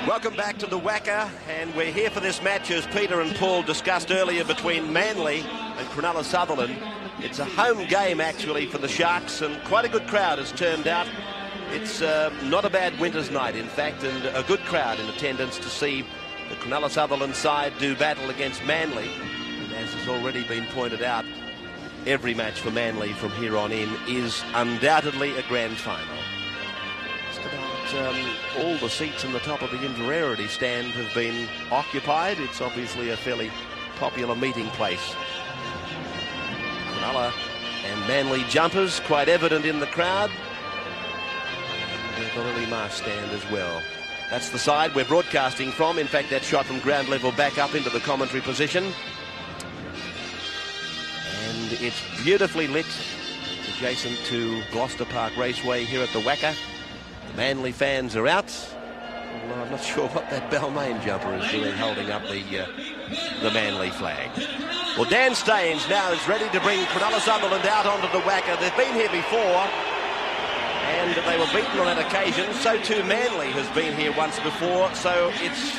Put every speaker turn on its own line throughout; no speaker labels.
Welcome back to the Wacker, and we're here for this match, as Peter and Paul discussed earlier, between Manly and Cronulla Sutherland. It's a home game, actually, for the Sharks, and quite a good crowd has turned out. It's not a bad winter's night, in fact, and a good crowd in attendance to see the Cronulla Sutherland side do battle against Manly. And as has already been pointed out, every match for Manly from here on in is undoubtedly a grand final. All the seats in the top of the Inverarity stand have been occupied. It's obviously a fairly popular meeting place. Cronulla and Manly jumpers quite evident in the crowd. And the Lily Marsh stand as well. That's the side we're broadcasting from. In fact, that shot from ground level back up into the commentary position. And it's beautifully lit adjacent to Gloucester Park Raceway here at the Wacker. Manly fans are out, although I'm not sure what that Balmain jumper is doing holding up the Manly flag. Well, Dan Staines now is ready to bring Cronulla Sutherland out onto the Wacker. They've been here before, and they were beaten on that occasion. So too Manly has been here once before, so it's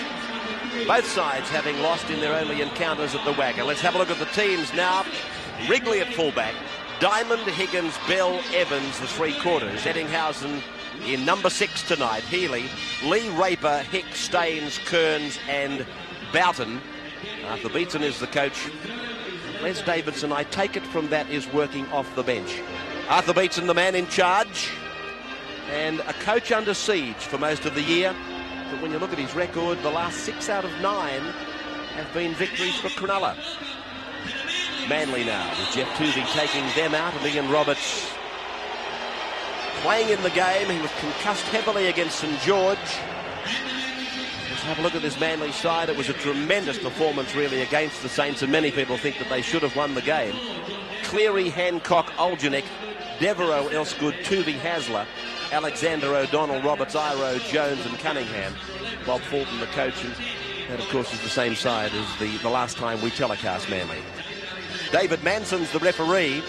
both sides having lost in their only encounters at the Wacker. Let's have a look at the teams now. Wrigley at fullback, Diamond, Higgins, Bell, Evans, the three quarters. Ettinghausen in number 6 tonight. Healy, Lee, Raper, Hicks, Staines, Kearns and Boughton. Arthur Beetson is the coach. Les Davidson, I take it from that, is working off the bench. Arthur Beetson, the man in charge, and a coach under siege for most of the year. But when you look at his record, the last 6 out of 9 have been victories for Cronulla. Manly now, with Jeff Tuvey taking them out, and Ian Roberts playing in the game. He was concussed heavily against St George. Let's have a look at this Manly side. It was a tremendous performance really against the Saints, and many people think that they should have won the game. Cleary, Hancock, Oljanik, Devereaux, Elsgood, Tuvey, Hasler, Alexander, O'Donnell, Roberts, Iro, Jones and Cunningham. Bob Fulton the coach, and that of course is the same side as the last time we telecast Manly. David Manson's the referee.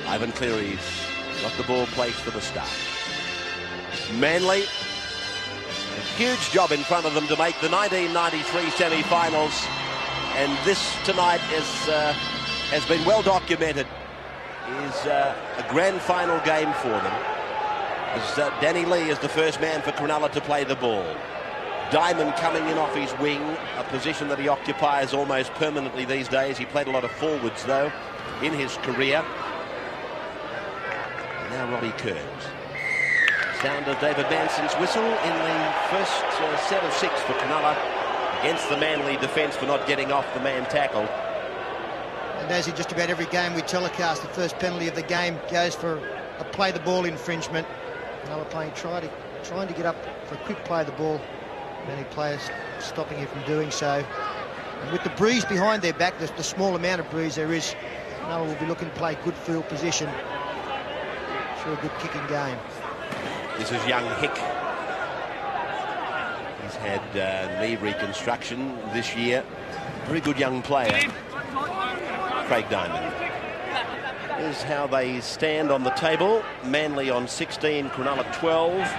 Ivan Cleary's got the ball placed for the start. Manly, a huge job in front of them to make the 1993 semi-finals, and this tonight has been well documented, is a grand final game for them, as Danny Lee is the first man for Cronulla to play the ball. Diamond coming in off his wing, a position that he occupies almost permanently these days. He played a lot of forwards though in his career. Now Robbie Kearns. Sound of David Manson's whistle in the first set of 6 for Cronulla against the Manly defence for not getting off the man tackled.
And as in just about every game we telecast, the first penalty of the game goes for a play the ball infringement. Cronulla playing trying to get up for a quick play of the ball. Many players stopping it from doing so. And with the breeze behind their back, the small amount of breeze there is, Cronulla will be looking to play good field position. A good kicking game.
This is young Hick. He's had knee reconstruction this year. Very good young player. Craig Diamond. Here's how they stand on the table. Manly on 16, Cronulla 12.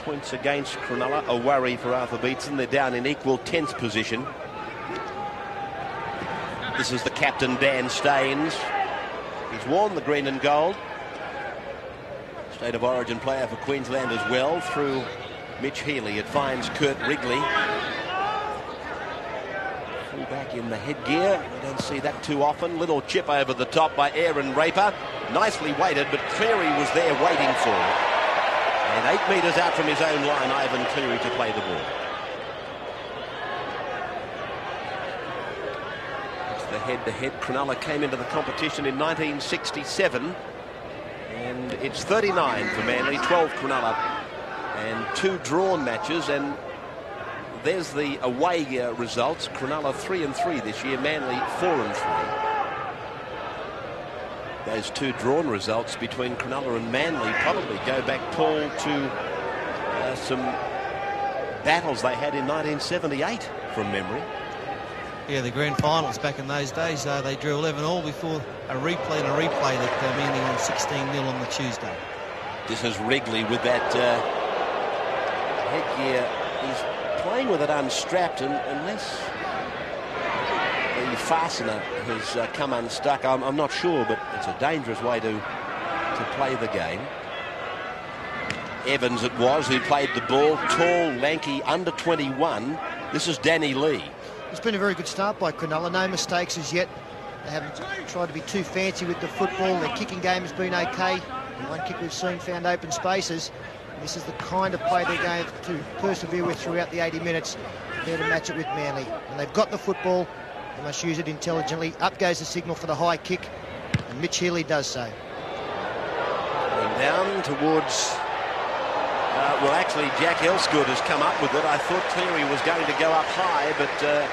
Points against Cronulla, a worry for Arthur Beetson. They're down in equal 10th position. This is the captain, Dan Staines. He's worn the green and gold. State of origin player for Queensland as well, through Mitch Healy. It finds Kurt Wrigley. Full back in the headgear. We don't see that too often. Little chip over the top by Aaron Raper. Nicely weighted, but Cleary was there waiting for it. And 8 metres out from his own line, Ivan Cleary to play the ball. It's the head-to-head. Cronulla came into the competition in 1967. And it's 39 for Manly, 12 Cronulla, and 2 drawn matches. And there's the away results. Cronulla 3-3 this year, Manly 4-3. Those 2 drawn results between Cronulla and Manly probably go back, Paul, to some battles they had in 1978 from memory.
Yeah, the grand finals back in those days, they drew 11-all before a replay that meaning on 16-0 on the Tuesday.
This is Wrigley with that headgear. He's playing with it unstrapped, and unless the fastener has come unstuck, I'm not sure, but it's a dangerous way to play the game. Evans it was who played the ball, tall, lanky, under 21. This is Danny Lee.
It's been a very good start by Cronulla. No mistakes as yet. They haven't tried to be too fancy with the football. Their kicking game has been okay. The one kick we've seen found open spaces. And this is the kind of play they're going to persevere with throughout the 80 minutes. There to match it with Manly. And they've got the football. They must use it intelligently. Up goes the signal for the high kick. And Mitch Healy does so.
And down towards... well, actually, Jack Elsgood has come up with it. I thought Cleary was going to go up high, but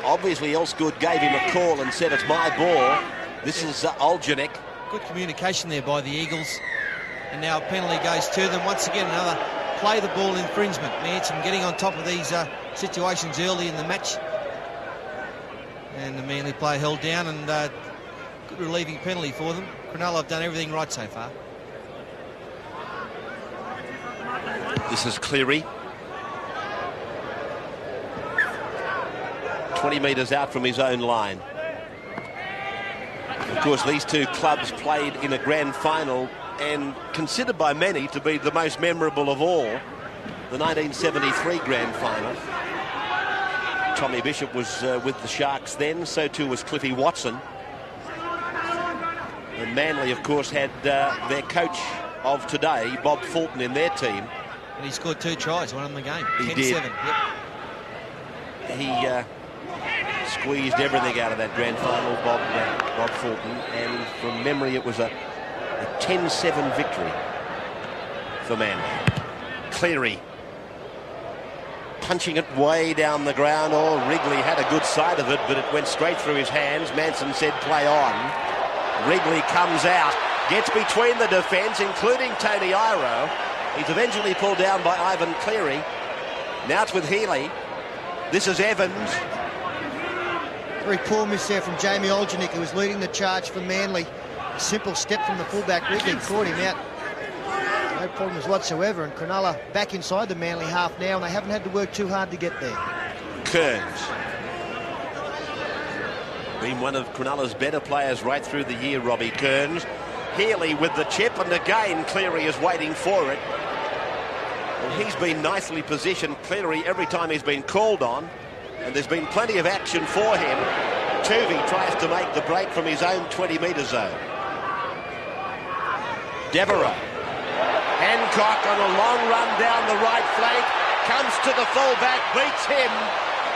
obviously Elsgood gave him a call and said, it's my ball. This is Oljanek.
Good communication there by the Eagles. And now a penalty goes to them. Once again, another play the ball infringement. Manson getting on top of these situations early in the match. And the Manly player held down, and good relieving penalty for them. Cronulla have done everything right so far.
This is Cleary. 20 metres out from his own line. Of course, these two clubs played in a grand final and considered by many to be the most memorable of all, the 1973 grand final. Tommy Bishop was with the Sharks then, so too was Cliffy Watson. And Manly, of course, had their coach of today, Bob Fulton, in their team.
And he scored 2 tries, one in the game.
He
10-7.
did. Yep. He squeezed everything out of that grand final, Bob Fulton, and from memory it was a 10-7 victory for Manly. Cleary punching it way down the ground. Oh, Wrigley had a good side of it, but it went straight through his hands. Manson said play on. Wrigley comes out, gets between the defence, including Tony Iro. He's eventually pulled down by Ivan Cleary. Now it's with Healy. This is Evans.
Very poor miss there from Jamie Oljanek, who was leading the charge for Manly. A simple step from the fullback. Wrigley caught him out. No problems whatsoever. And Cronulla back inside the Manly half now, and they haven't had to work too hard to get there.
Kearns. Been one of Cronulla's better players right through the year, Robbie Kearns. Healy with the chip, and again Cleary is waiting for it. Well, he's been nicely positioned, Cleary, every time he's been called on, and there's been plenty of action for him. Tuvey tries to make the break from his own 20-metre zone. Devereaux. Hancock on a long run down the right flank, comes to the fullback, beats him,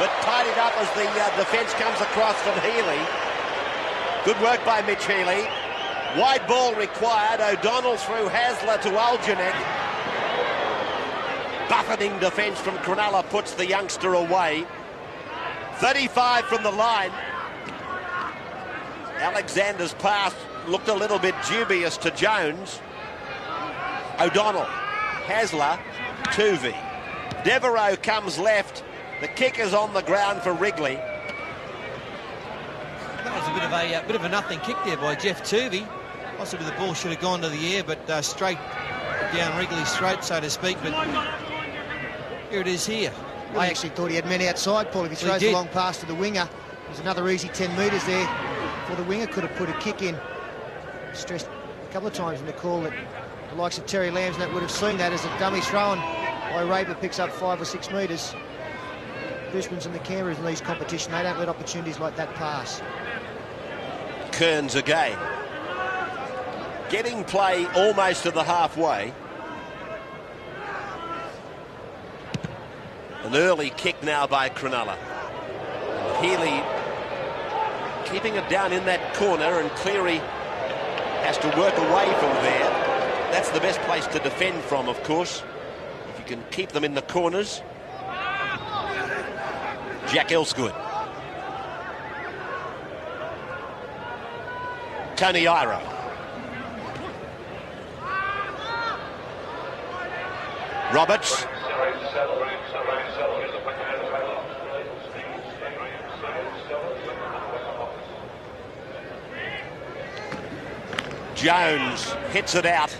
but tied it up as the defence comes across from Healy. Good work by Mitch Healy. Wide ball required. O'Donnell through Hasler to Oljanek. Buffeting defence from Cronulla puts the youngster away. 35 from the line. Alexander's pass looked a little bit dubious to Jones. O'Donnell, Hasler, Tuvey. Devereaux comes left. The kick is on the ground for Wrigley.
That was a bit of a nothing kick there by Jeff Tuvey. Possibly the ball should have gone to the air, but straight down Wrigley's throat, so to speak. But here it is here.
I actually thought he had men outside, Paul. If he throws the long pass to the winger, there's another easy 10 metres there before the winger could have put a kick in. Stressed a couple of times in the call that the likes of Terry Lambsnett would have seen that as a dummy throw, by Raper picks up 5 or 6 metres. Brisbane's and the Canberras in these competitions, they don't let opportunities like that pass.
Kearns again. Getting play almost to the halfway. An early kick now by Cronulla. Healy keeping it down in that corner, and Cleary has to work away from there. That's the best place to defend from, of course, if you can keep them in the corners. Jack Elsgood. Tony Iro. Roberts. Jones hits it out.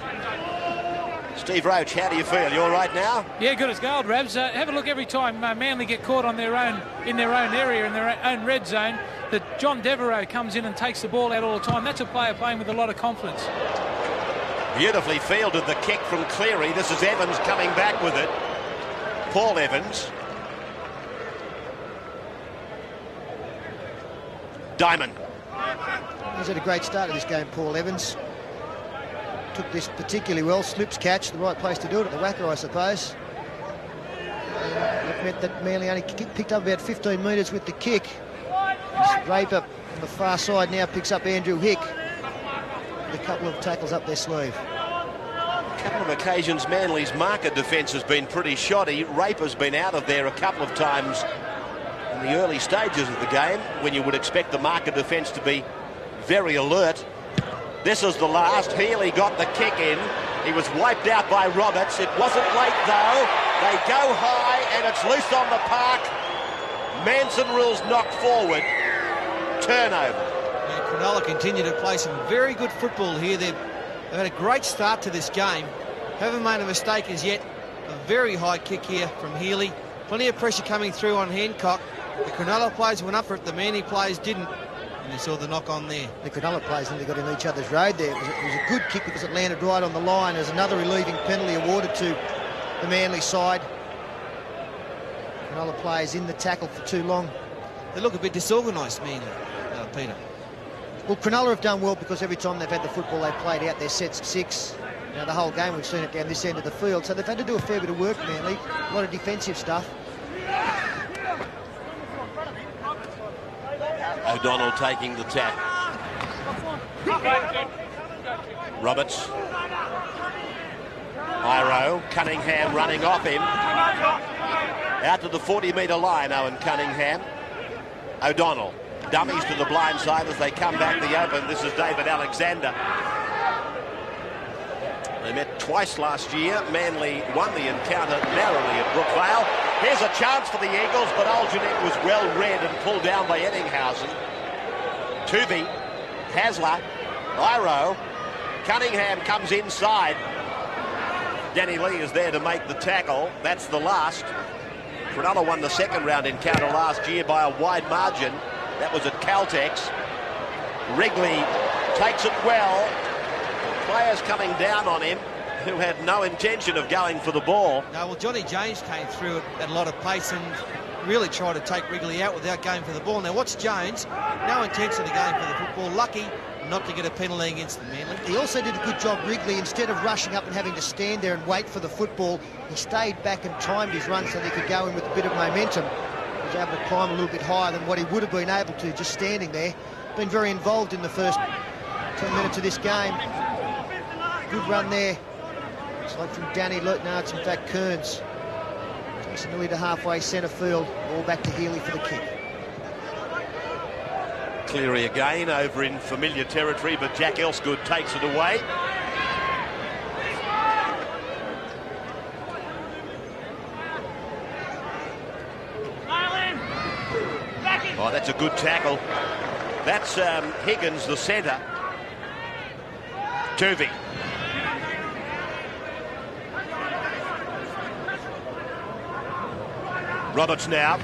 Steve Roach, how do you feel? You all right now?
Yeah, good as gold, Rabs. Have a look every time Manly get caught on their own area, in their own red zone, that John Devereaux comes in and takes the ball out all the time. That's a player playing with a lot of confidence.
Beautifully fielded the kick from Cleary. This is Evans coming back with it. Paul Evans. Diamond.
He's had a great start to this game, Paul Evans. Took this particularly well. Slips catch, the right place to do it, at the whacker, I suppose. And it meant that Manly only picked up about 15 metres with the kick. Raper on the far side now picks up Andrew Hick with a couple of tackles up their sleeve.
A couple of occasions Manly's marker defence has been pretty shoddy. Raper's been out of there a couple of times in the early stages of the game, when you would expect the marker defence to be very alert. This is the last. Healy got the kick in. He was wiped out by Roberts. It wasn't late though. They go high and it's loose on the park. Manson rules knocked forward. Turnover.
Yeah, Cronulla continue to play some very good football here. They've had a great start to this game. Haven't made a mistake as yet. A very high kick here from Healy. Plenty of pressure coming through on Hancock. The Cronulla players went up for it. The Manly players didn't. And you saw the knock on there.
The Cronulla players nearly got in each other's road there. It was a good kick because it landed right on the line. There's another relieving penalty awarded to the Manly side. Cronulla players in the tackle for too long.
They look a bit disorganised, Manly, Peter.
Well, Cronulla have done well because every time they've had the football, they've played out their sets 6. Now, the whole game, we've seen it down this end of the field. So they've had to do a fair bit of work, Manly. A lot of defensive stuff.
O'Donnell taking the tap. Roberts. Iro. Cunningham running off him. Out to the 40-metre line, Owen Cunningham. O'Donnell. Dummies to the blind side as they come back the open. This is David Alexander. They met twice last year. Manly won the encounter narrowly at Brookvale. Here's a chance for the Eagles, but Oljanek was well read and pulled down by Ettinghausen. Tuvey, Hasler, Iro, Cunningham comes inside. Danny Lee is there to make the tackle. That's the last. Cronulla won the second round encounter last year by a wide margin. That was at Caltex. Wrigley takes it well. Players coming down on him who had no intention of going for the ball.
No, well, Johnny James came through at a lot of pace and really tried to take Wrigley out without going for the ball. Now, watch Jones. No intention of going for the football. Lucky not to get a penalty against the Manly.
He also did a good job, Wrigley. Instead of rushing up and having to stand there and wait for the football, he stayed back and timed his run so that he could go in with a bit of momentum. He was able to climb a little bit higher than what he would have been able to just standing there. Been very involved in the first 10 minutes of this game. Good run there. It's like from Danny no, it's in fact Kearns. Takes it nearly to halfway centre field. All back to Healy for the kick.
Cleary again over in familiar territory, but Jack Elsgood takes it away. Oh, that's a good tackle. That's Higgins, the centre. Tuvey. Roberts now.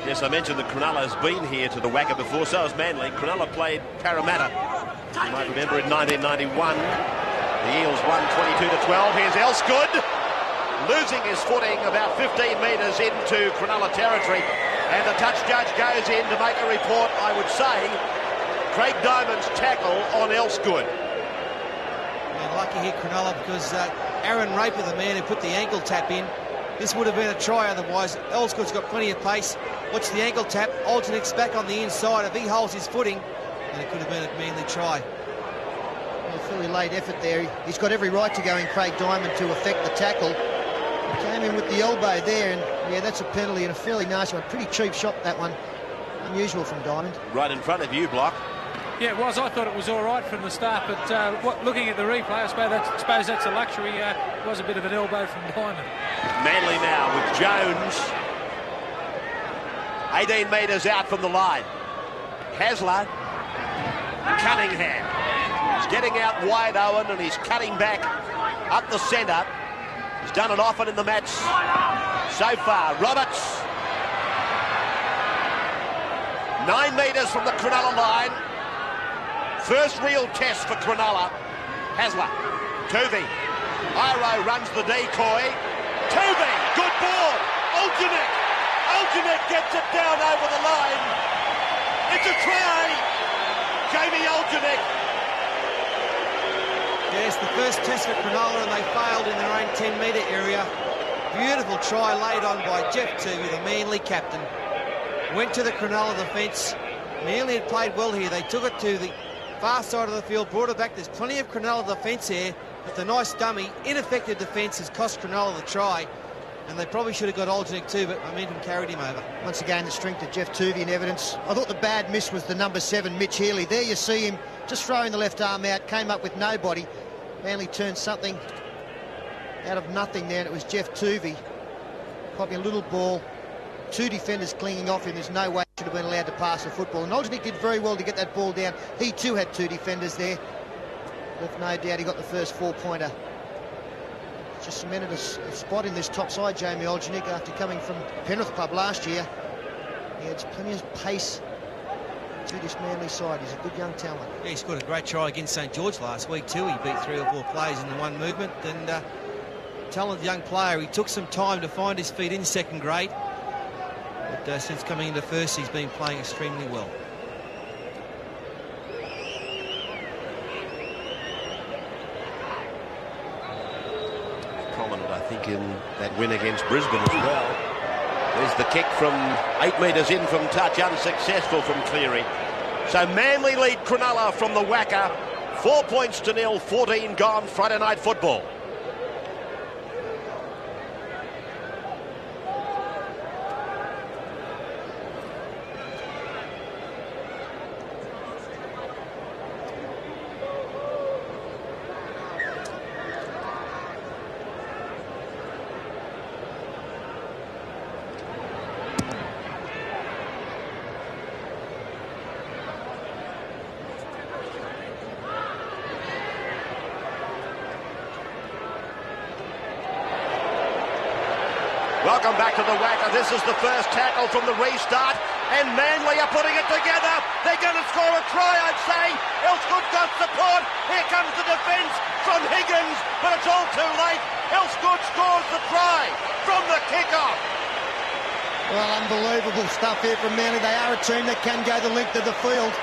Yes, I mentioned that Cronulla has been here to the Wacker before, so has Manly. Cronulla played Parramatta, you might remember, in 1991. The Eels won 22-12. Here's Elsgood, losing his footing about 15 metres into Cronulla territory. And the touch judge goes in to make a report, I would say, Craig Diamond's tackle on Elsgood.
And lucky here, Cronulla, because Aaron Raper, the man who put the ankle tap in, this would have been a try otherwise. Elsgood's got plenty of pace. Watch the ankle tap. Oljanek's back on the inside. If he holds his footing, then it could have been a Manly try.
Well, fairly late effort there. He's got every right to go in, Craig Diamond, to affect the tackle. He came in with the elbow there, and yeah, that's a penalty and a fairly nasty one. Pretty cheap shot, that one. Unusual from Diamond.
Right in front of you, Block.
Yeah, it was. I thought it was all right from the start, but looking at the replay, I suppose that's a luxury. It was a bit of an elbow from Diamond.
Manly now with Jones. 18 metres out from the line. Hasler. Cunningham. He's getting out wide, Owen, and he's cutting back up the centre. He's done it often in the match so far. Roberts. 9 metres from the Cronulla line. First real test for Cronulla. Hasler. Tuvey. Iro runs the decoy. Tuvey. Good ball. Oljanek gets it down over the line. It's a try. Jamie Oljanek.
Yes, the first test for Cronulla, and they failed in their own 10-metre area. Beautiful try laid on by Jeff Tuvey, the Manly captain. Went to the Cronulla defence. Manly had played well here. They took it to the far side of the field, brought it back. There's plenty of Cronulla defence here, but the nice dummy, ineffective defence has cost Cronulla the try, and they probably should have got Oljanek too, but momentum carried him over.
Once again, the strength of Jeff Tuvey in evidence. I thought the bad miss was the number 7, Mitch Healy. There you see him just throwing the left arm out, came up with nobody. Manly turned something out of nothing there, and it was Jeff Tuvey popping a little ball. 2 defenders clinging off him. There's no way he should have been allowed to pass the football. And Oljanek did very well to get that ball down. He too had 2 defenders there. With no doubt he got the first 4-pointer. Just cemented a spot in this top side, Jamie Oljanek, after coming from Penrith Club last year. He had plenty of pace to this Manly side. He's a good young talent.
Yeah, he scored a great try against St George last week too. He beat 3 or 4 players in the one movement, and talented young player. He took some time to find his feet in second grade, but since coming into first, he's been playing extremely well.
Prominent, I think, in that win against Brisbane as well. There's the kick from 8 metres in from touch, unsuccessful from Cleary. So Manly lead Cronulla from the Wacker, 4-0, 14 gone, Friday night football. Welcome back to the Wacker. This is the first tackle from the restart, and Manly are putting it together. They're going to score a try, I'd say. Elsgood got support. Here comes the defence from Higgins, but it's all too late. Elsgood scores the try from the kick-off.
Well, unbelievable stuff here from Manly. They are a team that can go the length of the field,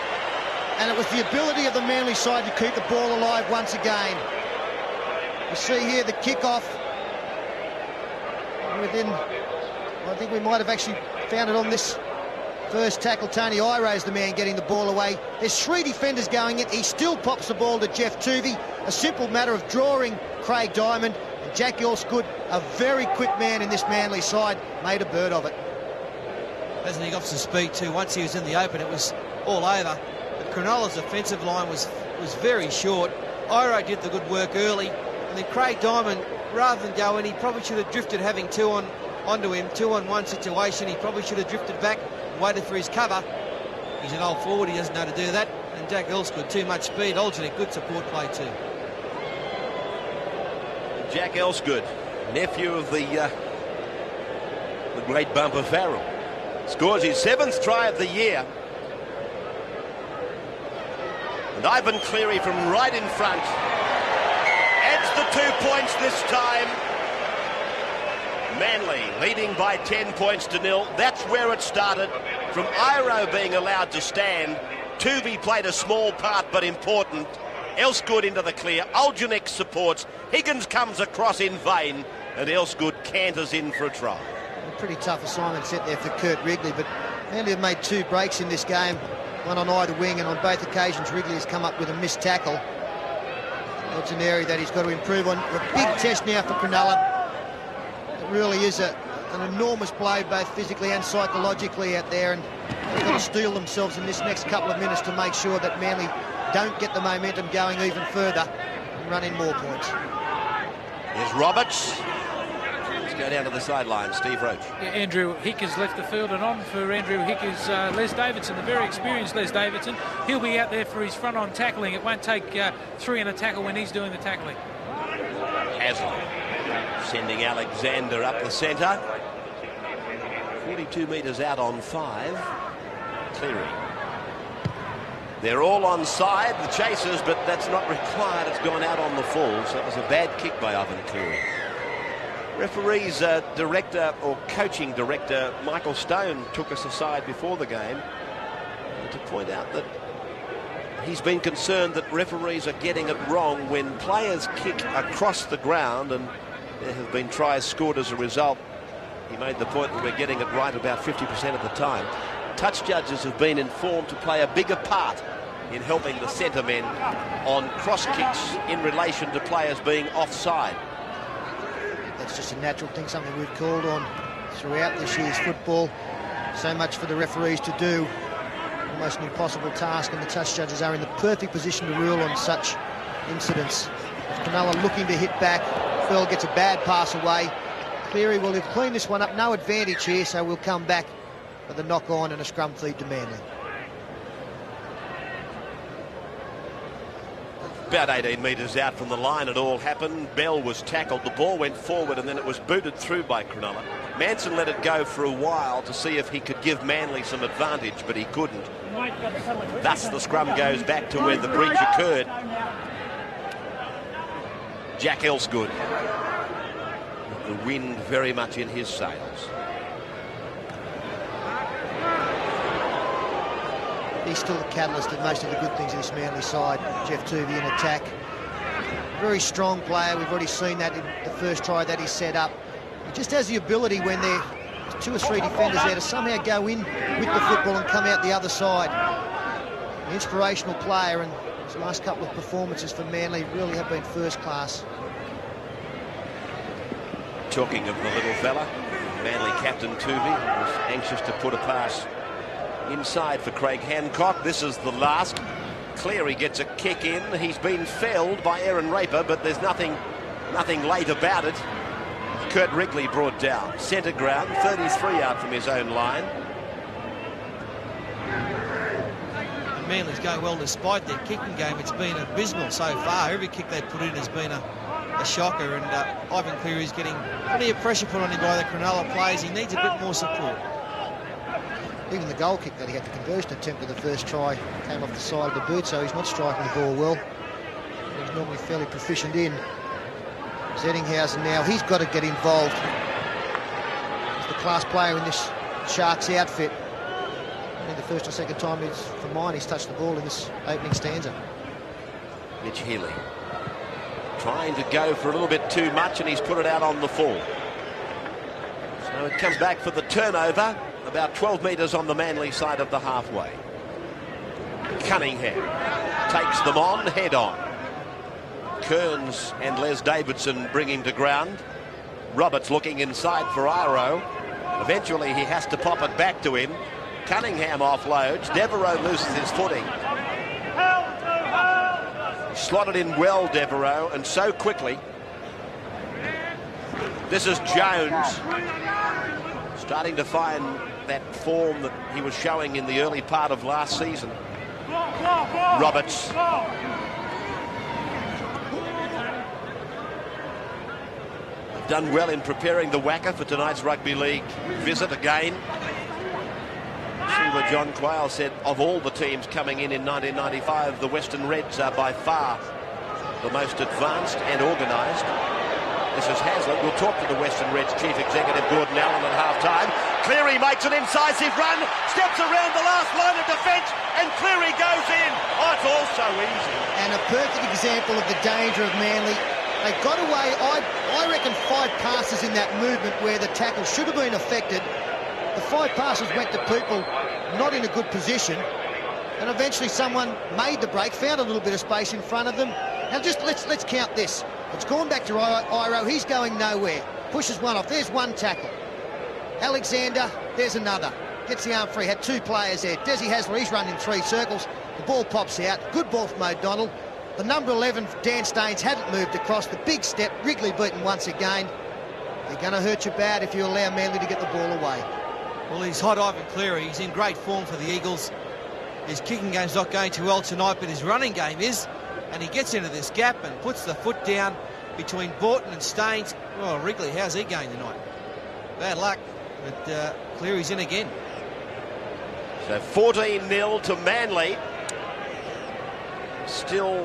and it was the ability of the Manly side to keep the ball alive once again. You see here the kick-off. I think we might have actually found it on this first tackle. Tony Iro's the man getting the ball away. There's 3 defenders going in. He still pops the ball to Jeff Tuvey. A simple matter of drawing Craig Diamond. And Jack Elsgood, a very quick man in this Manly side, made a bird of it.
Hasn't he got some speed too? Once he was in the open, it was all over. But Cronulla's offensive line was very short. Iro did the good work early, and then Craig Diamond, rather than go in, he probably should have drifted, having 2 onto him, 2-on-1 situation. He probably should have drifted back and waited for his cover. He's an old forward, he doesn't know to do that. And Jack Elsgood, too much speed. Oljanek, good support play too.
Jack Elsgood, nephew of the great Bumper Farrell, scores his 7th try of the year. And Ivan Cleary from right in front adds the 2 points this time. Manly leading by 10 points to 0. That's where it started, from Iro being allowed to stand. Tuvey played a small part but important. Elsgood into the clear. Oljanek supports. Higgins comes across in vain, and Elsgood canters in for a try.
A pretty tough assignment set there for Kurt Wrigley, but Manly have made 2 breaks in this game, one on either wing, and on both occasions Wrigley has come up with a missed tackle. That's an area that he's got to improve on. A big test now for Cronulla. It really is an enormous blow, both physically and psychologically out there, and they've got to steel themselves in this next couple of minutes to make sure that Manly don't get the momentum going even further and run in more points.
Here's Roberts. He's go down to the sideline. Steve Roach.
Yeah, Andrew Hick has left the field, and on for Andrew Hick is Les Davidson, the very experienced Les Davidson. He'll be out there for his front-on tackling. It won't take 3 in a tackle when he's doing the tackling.
Haslam sending Alexander up the centre. 42 metres out on 5. Cleary. They're all onside, the chasers, but that's not required. It's gone out on the full, so it was a bad kick by Ivan Cleary. Referees director or coaching director Michael Stone took us aside before the game to point out that he's been concerned that referees are getting it wrong when players kick across the ground, and there have been tries scored as a result. He made the point that we're getting it right about 50% of the time. Touch judges have been informed to play a bigger part in helping the centre men on cross kicks in relation to players being offside.
That's just a natural thing, something we've called on throughout this year's football. So much for the referees to do. Almost an impossible task, and the touch judges are in the perfect position to rule on such incidents. Cronulla looking to hit back. Fell gets a bad pass away. Cleary will have cleaned this one up. No advantage here, so we'll come back with a knock-on and a scrum feed to Manly.
About 18 metres out from the line it all happened. Bell was tackled, the ball went forward, and then it was booted through by Cronulla. Manson let it go for a while to see if he could give Manly some advantage, but he couldn't. Thus the scrum goes back to where the breach occurred. Jack Elsgood, the wind very much in his sails.
He's still the catalyst of most of the good things in this Manly side. Jeff Tuvey in attack. Very strong player. We've already seen that in the first try that he set up. He just has the ability when there's 2 or 3 defenders there to somehow go in with the football and come out the other side. An inspirational player, and his last couple of performances for Manly really have been first class.
Talking of the little fella, Manly captain Tuvey was anxious to put a pass inside for Craig Hancock. This is the last. Cleary gets a kick in. He's been felled by Aaron Raper, but there's nothing late about it. Kurt Wrigley brought down. Centre ground, 33 out from his own line.
Manly's going well despite their kicking game. It's been abysmal so far. Every kick they've put in has been a shocker, and Ivan Cleary's getting plenty of pressure put on him by the Cronulla players. He needs a bit more support.
Even the goal kick that he had the conversion attempt with the first try came off the side of the boot, so he's not striking the ball well. He's normally fairly proficient in. Zettinghausen now, he's got to get involved. He's the class player in this Sharks outfit. I think the first or second time for mine he's touched the ball in this opening stanza.
Mitch Healy trying to go for a little bit too much, and he's put it out on the full. So it comes back for the turnover. About 12 metres on the Manly side of the halfway. Cunningham takes them on, head on. Kearns and Les Davidson bring him to ground. Roberts looking inside for Iro. Eventually he has to pop it back to him. Cunningham offloads. Devereaux loses his footing. Slotted in well, Devereaux, and so quickly. This is Jones. Starting to find that form that he was showing in the early part of last season. Roberts. They've done well in preparing the WACA for tonight's rugby league visit again. See what John Quayle said, of all the teams coming in 1995, the Western Reds are by far the most advanced and organised. This is Haslam. We'll talk to the Western Reds Chief Executive Gordon Allen at half-time. Cleary makes an incisive run, steps around the last line of defence, and Cleary goes in. Oh, it's all so easy. And
a perfect example of the danger of Manly. They got away, I reckon, 5 passes in that movement where the tackle should have been affected. The 5 passes went to people not in a good position, and eventually someone made the break, found a little bit of space in front of them. Now just let's count this. It's gone back to Iro. He's going nowhere. Pushes one off. There's one tackle. Alexander, there's another. Gets the arm free. Had 2 players there. Desi Hasler, he's run in 3 circles. The ball pops out. Good ball from O'Donnell. The number 11, Dan Staines, hadn't moved across. The big step. Wrigley beaten once again. They're going to hurt you bad if you allow Manly to get the ball away.
Well, he's hot Ivan Cleary. He's in great form for the Eagles. His kicking game's not going too well tonight, but his running game is. And he gets into this gap and puts the foot down between Borton and Staines. Oh, Wrigley, how's he going tonight? Bad luck, but Cleary's in again.
So 14-0 to Manly. Still,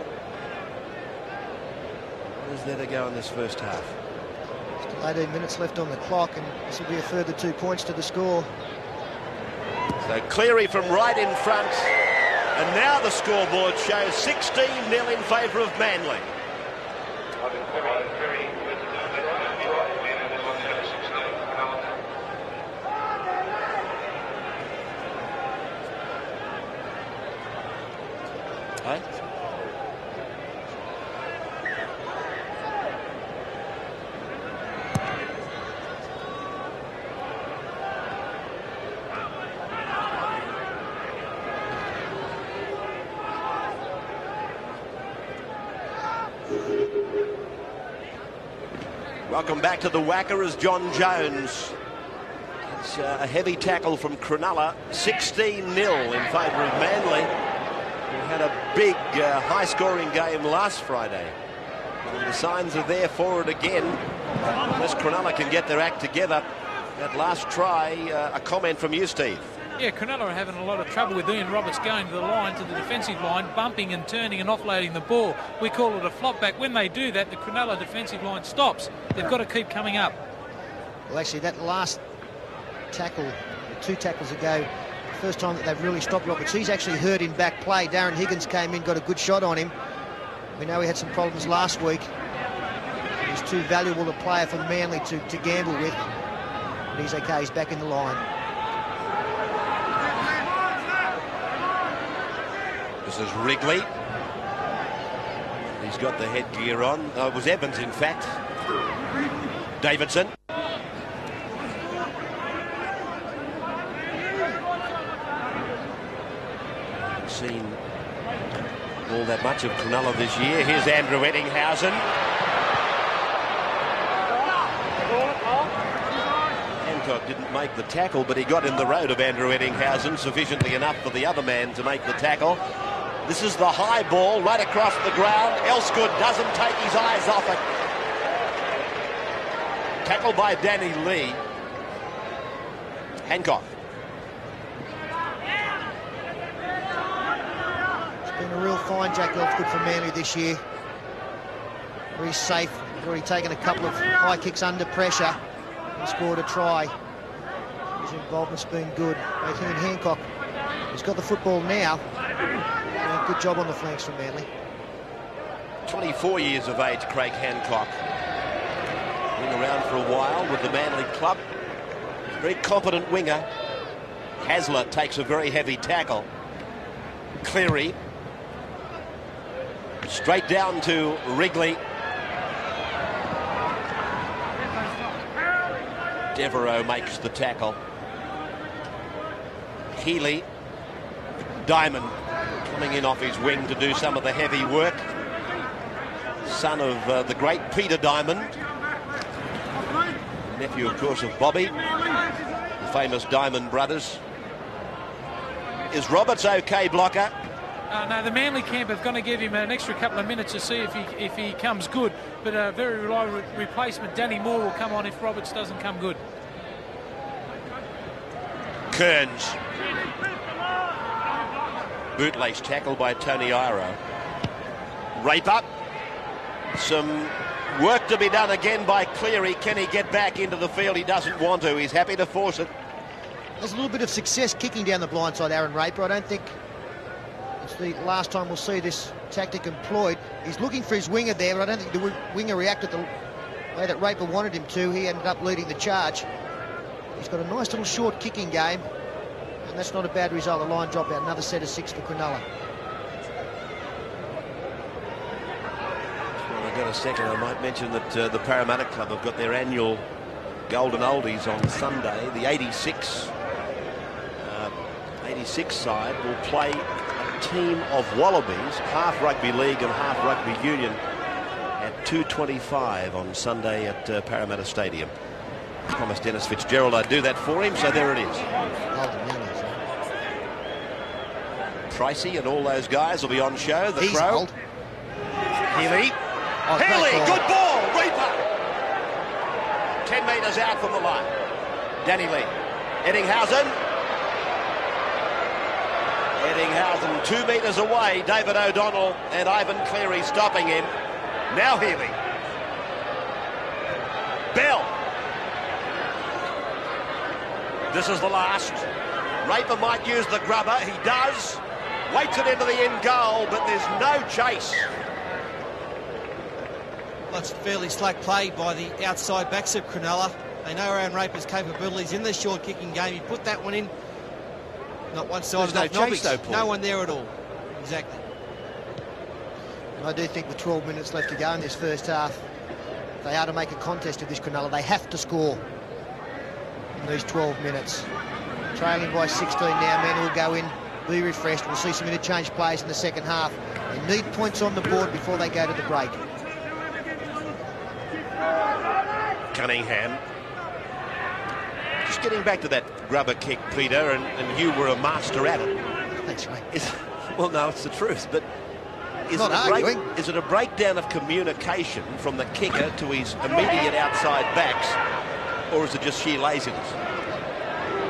where's there to go in this first half?
Still 18 minutes left on the clock, and this will be a further 2 points to the score.
So Cleary from right in front, and now the scoreboard shows 16-0 in favour of Manly. Hey? Welcome back to the Wacker as John Jones. It's a heavy tackle from Cronulla. 16-0 in favour of Manly, who had a big high-scoring game last Friday. And the signs are there for it again. Unless Cronulla can get their act together. That last try, a comment from you, Steve.
Yeah, Cronulla are having a lot of trouble with Ian Roberts going to the line, to the defensive line, bumping and turning and offloading the ball. We call it a flop back. When they do that, the Cronulla defensive line stops. They've got to keep coming up.
Well, actually, that last tackle, 2 tackles ago, the first time that they've really stopped Roberts, he's actually hurt in back play. Darren Higgins came in, got a good shot on him. We know he had some problems last week. He's too valuable a player for Manly to gamble with. But he's okay, he's back in the line.
This is Wrigley. He's got the headgear on. It was Evans, in fact. Davidson. Haven't seen all that much of Cronulla this year. Here's Andrew Eddinghausen. Hancock didn't make the tackle, but he got in the road of Andrew Eddinghausen sufficiently enough for the other man to make the tackle. This is the high ball right across the ground. Elsgood doesn't take his eyes off it. Tackled by Danny Lee. Hancock.
It's been a real fine Jack Elsgood for Manly this year. Very safe. He's already taken a couple of high kicks under pressure and scored a try. His involvement's been good. Both him and Hancock. He's got the football now. Good job on the flanks from Manly.
24 years of age, Craig Hancock. Been around for a while with the Manly club. Very competent winger. Hasler takes a very heavy tackle. Cleary. Straight down to Wrigley. Devereaux makes the tackle. Healy. Diamond coming in off his wing to do some of the heavy work. Son of the great Peter Diamond. Nephew, of course, of Bobby, the famous Diamond brothers. Is Roberts okay, Blocker?
No, the Manly camp have going to give him an extra couple of minutes to see if he comes good. But a very reliable replacement, Danny Moore, will come on if Roberts doesn't come good.
Kearns. Bootlace tackle by Tony Iro. Raper. Some work to be done again by Cleary. Can he get back into the field? He doesn't want to. He's happy to force it.
There's a little bit of success kicking down the blind side, Aaron Raper. I don't think it's the last time we'll see this tactic employed. He's looking for his winger there, but I don't think the winger reacted the way that Raper wanted him to. He ended up leading the charge. He's got a nice little short kicking game. And that's not a bad result. A line drop out, another set of 6 for Cronulla.
Well, I've got a second. I might mention that the Parramatta Club have got their annual Golden Oldies on Sunday. The 86 side will play a team of Wallabies, half rugby league and half rugby union, at 2:25 on Sunday at Parramatta Stadium. Promised Dennis Fitzgerald I'd do that for him, so there it is. Tracy and all those guys will be on show. The
He's
Crow.
old.
Healy.
Oh,
Healy,
great
good ball. Reaper. 10 metres out from the line. Danny Lee. Eddinghausen. Eddinghausen 2 metres away. David O'Donnell and Ivan Cleary stopping him. Now Healy. Bell. This is the last. Raper might use the grubber. He does. Waits it into the end goal, but there's no chase.
Well, it's fairly slack play by the outside backs of Cronulla. They know Aaron Raper's capabilities in the short kicking game. He put that one in. Not one side
There's
of
no chase though, Paul.
No one there at all. Exactly.
I do think with 12 minutes left to go in this first half, they are to make a contest of this Cronulla. They have to score in these 12 minutes. Trailing by 16 now, men will go in, be refreshed. We'll see some interchange plays in the second half. They need points on the board before they go to the break.
Cunningham. Just getting back to that grubber kick, Peter, and you were a master at it.
That's right.
Well, no, it's the truth, but is it a breakdown of communication from the kicker to his immediate outside backs, or is it just sheer laziness?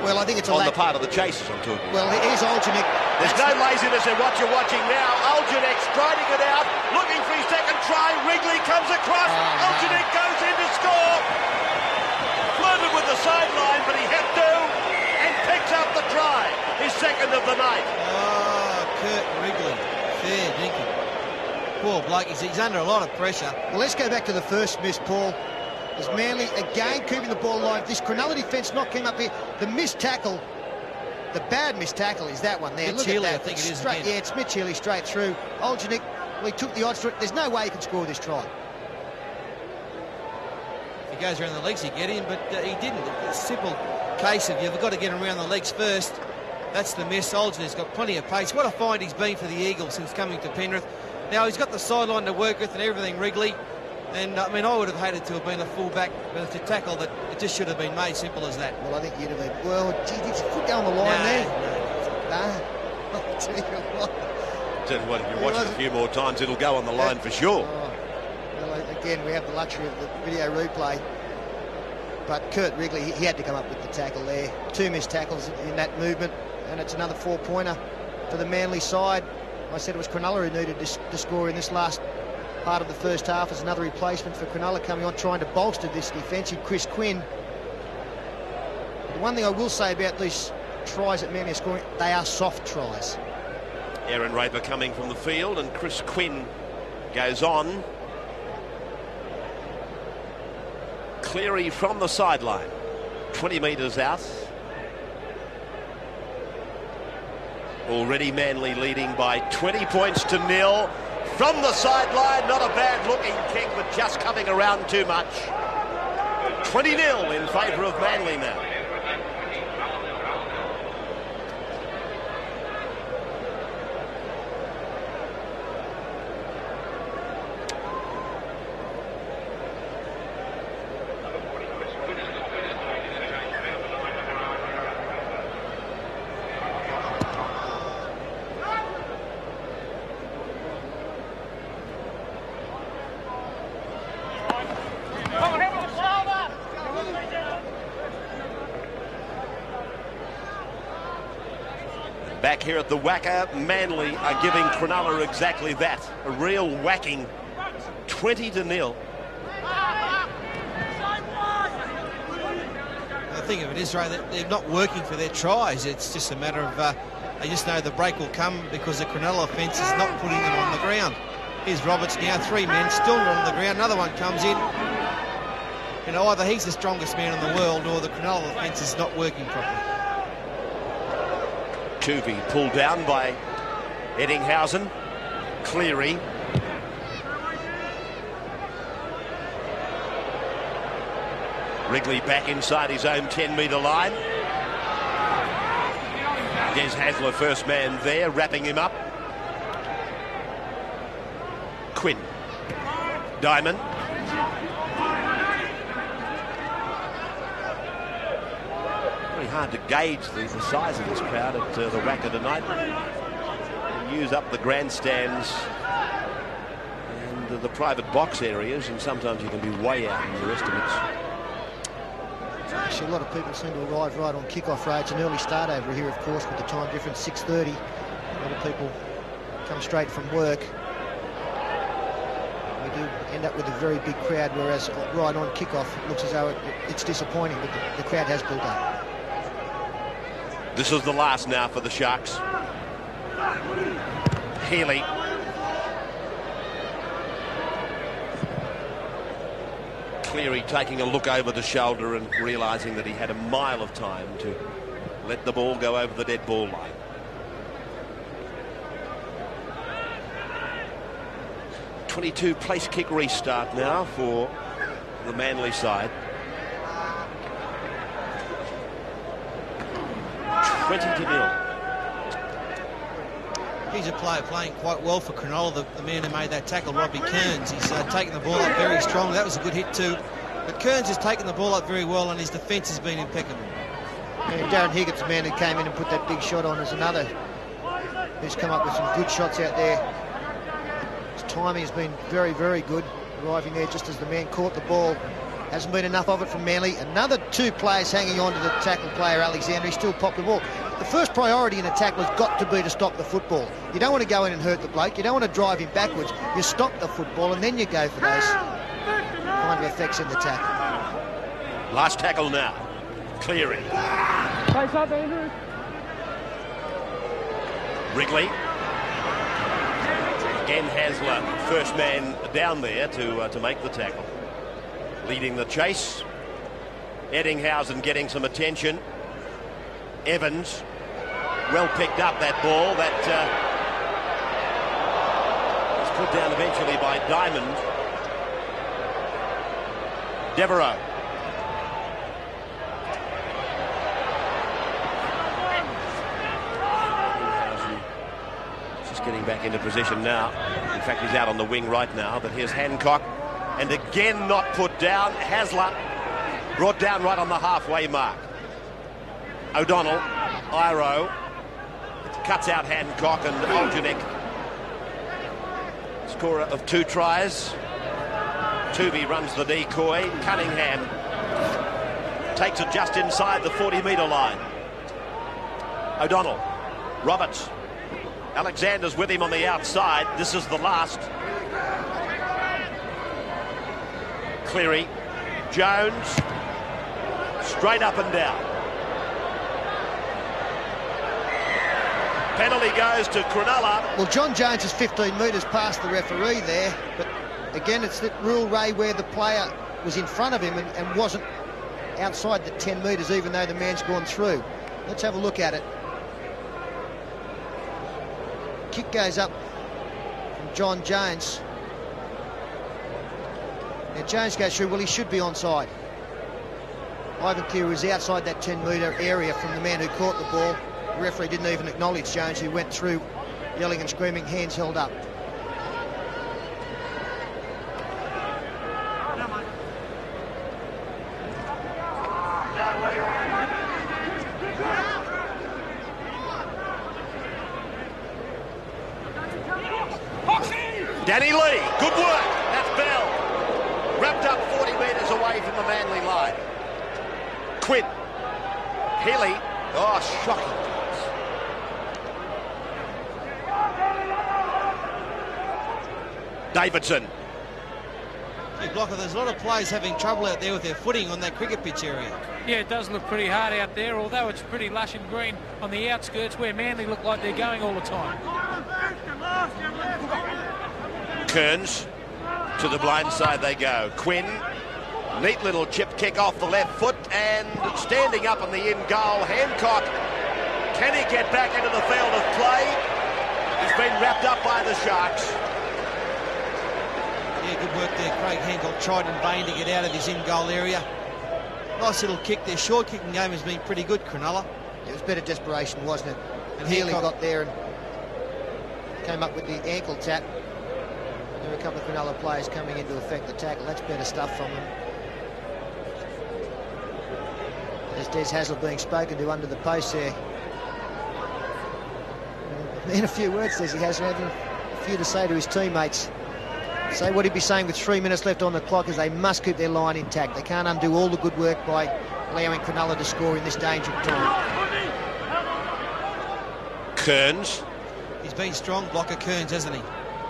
Well, I think it's
on the part of the chasers I'm talking about.
Well, here's Oljanik.
There's no laziness in what you're watching now. Oljanik striding it out, looking for his second try. Wrigley comes across. Oljanik goes in to score. Flirted with the sideline, but he had to, and picks up the try. His second of the night.
Oh, Kurt Wrigley. Fair dinkum. Poor bloke. He's under a lot of pressure.
Well, let's go back to the first miss, Paul. As Manly again keeping the ball alive. This Cronulla defence not came up here. The missed tackle, the bad missed tackle is that one there.
Mitch
Look
Healy,
at that.
I think it is
straight,
again.
yeah, it's Mitch Healy straight through. Oljanik, well, he took the odds for it. There's no way he can score this try.
If he goes around the legs, he get him, but he didn't. It's a simple case of you've got to get him around the legs first. That's the miss. Oljanik's got plenty of pace. What a find he's been for the Eagles since coming to Penrith. Now he's got the sideline to work with and everything, Wrigley. And, I mean, I would have hated to have been a full-back to tackle that. It just should have been made simple as that.
Well, I think you'd have been, well, gee, did you put down the line there? No. I'll tell you what.
If you watch it a few more times, it'll go on the line for sure.
Oh. Well, again, we have the luxury of the video replay. But Kurt Wrigley, he had to come up with the tackle there. 2 missed tackles in that movement, and it's another 4-pointer for the Manly side. I said it was Cronulla who needed to score in this last part of the first half as another replacement for Cronulla coming on, trying to bolster this defence in Chris Quinn. The one thing I will say about these tries that Manly are scoring, they are soft tries.
Aaron Raper coming from the field, and Chris Quinn goes on. Cleary from the sideline, 20 metres out. Already Manly leading by 20 points to 0. From the sideline, not a bad looking kick, but just coming around too much. 20-0 in favour of Manly now. Back here at the Wacker, Manly are giving Cronulla exactly that. A real whacking, 20-0.
The thing of it is, Ray, that they're not working for their tries. It's just a matter of they just know the break will come because the Cronulla offence is not putting them on the ground. Here's Roberts now, 3 men, still not on the ground. Another one comes in. You know, either he's the strongest man in the world or the Cronulla offence is not working properly.
Tuvey pulled down by Eddinghausen. Cleary. Wrigley back inside his own 10-metre line. Des Hasler, first man there, wrapping him up. Quinn. Diamond. hard to gauge the size of this crowd at the WACA tonight. They use up the grandstands and the private box areas, and sometimes you can be way out in your estimates.
Actually, a lot of people seem to arrive right on kick-off rates. An early start over here, of course, with the time difference, 6:30. A lot of people come straight from work. We do end up with a very big crowd, whereas right on kick-off, it looks as though it's disappointing, but the crowd has built up.
This is the last now for the Sharks. Healy. Cleary taking a look over the shoulder and realising that he had a mile of time to let the ball go over the dead ball line. .22 place kick restart now for the Manly side. 20-0.
He's a player playing quite well for Cronulla, the man who made that tackle, Robbie Kearns. He's taken the ball up very strong. That was a good hit too. But Kearns has taken the ball up very well, and his defence has been impeccable.
And Darren Higgett's the man who came in and put that big shot on, is another who's come up with some good shots out there. His timing has been very, very good, arriving there just as the man caught the ball. Hasn't been enough of it from Manly. Another two players hanging on to the tackle player, Alexander. He still popped the ball. The first priority in a tackle has got to be to stop the football. You don't want to go in and hurt the bloke. You don't want to drive him backwards. You stop the football and then you go for those kind of effects in the tackle.
Last tackle now. Cleary. Wrigley. Again Hasler, first man down there to make the tackle. Leading the chase. Eddinghausen getting some attention. Evans, well picked up that ball. That was put down eventually by Diamond. Devereaux. Just getting back into position now. In fact, he's out on the wing right now, but here's Hancock. And again not put down. Hasler brought down right on the halfway mark. O'Donnell, Iro, cuts out Hancock and Oljanek. Scorer of 2 tries. Tooby runs the decoy. Cunningham takes it just inside the 40-metre line. O'Donnell, Roberts, Alexander's with him on the outside. This is the last. Cleary, Jones, straight up and down. Penalty goes to Cronulla.
Well, John Jones is 15 metres past the referee there, but again, it's that rule, Ray, where the player was in front of him and wasn't outside the 10 metres, even though the man's gone through. Let's have a look at it. Kick goes up from John Jones. Now Jones goes through. Well, he should be onside. Ivan Cleary was outside that 10-metre area from the man who caught the ball. The referee didn't even acknowledge Jones, who went through yelling and screaming, hands held up.
Danny Lee, good work. That's Bell. Wrapped up 40 metres away from the Manly line. Quinn. Healy. Oh, shocking. Davidson.
Hey, Blocker, there's a lot of players having trouble out there with their footing on that cricket pitch area.
Yeah, it does look pretty hard out there, although it's pretty lush and green on the outskirts where Manly look like they're going all the time.
Kearns. To the blind side they go. Quinn. Neat little chip kick off the left foot, and standing up on the in goal, Hancock. Can he get back into the field of play? He's been wrapped up by the Sharks.
Yeah, good work there. Craig Hancock tried in vain to get out of his in-goal area. Nice little kick there. Short kicking game has been pretty good, Cronulla.
It was better desperation, wasn't it?
And
Healy
Hancock
got there and came up with the ankle tap. There were a couple of Cronulla players coming in to affect the tackle. That's better stuff from them. There's Des Hasler being spoken to under the post there. In a few words, Des Hasler having a few to say to his teammates. So what he'd be saying with 3 minutes left on the clock is they must keep their line intact. They can't undo all the good work by allowing Cronulla to score in this dangerous time.
Kearns.
He's been strong blocker, Kearns, hasn't he?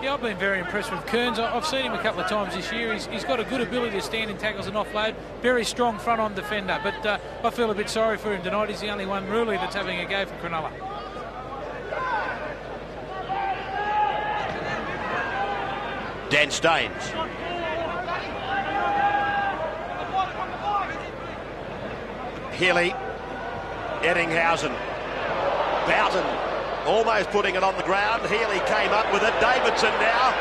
Yeah, I've been very impressed with Kearns. I've seen him a couple of times this year. He's got a good ability to stand in tackles and offload. Very strong front-on defender. But I feel a bit sorry for him tonight. He's the only one really that's having a go for Cronulla.
Dan Staines. Healy. Eddinghausen. Boughton almost putting it on the ground. Healy came up with it. Davidson now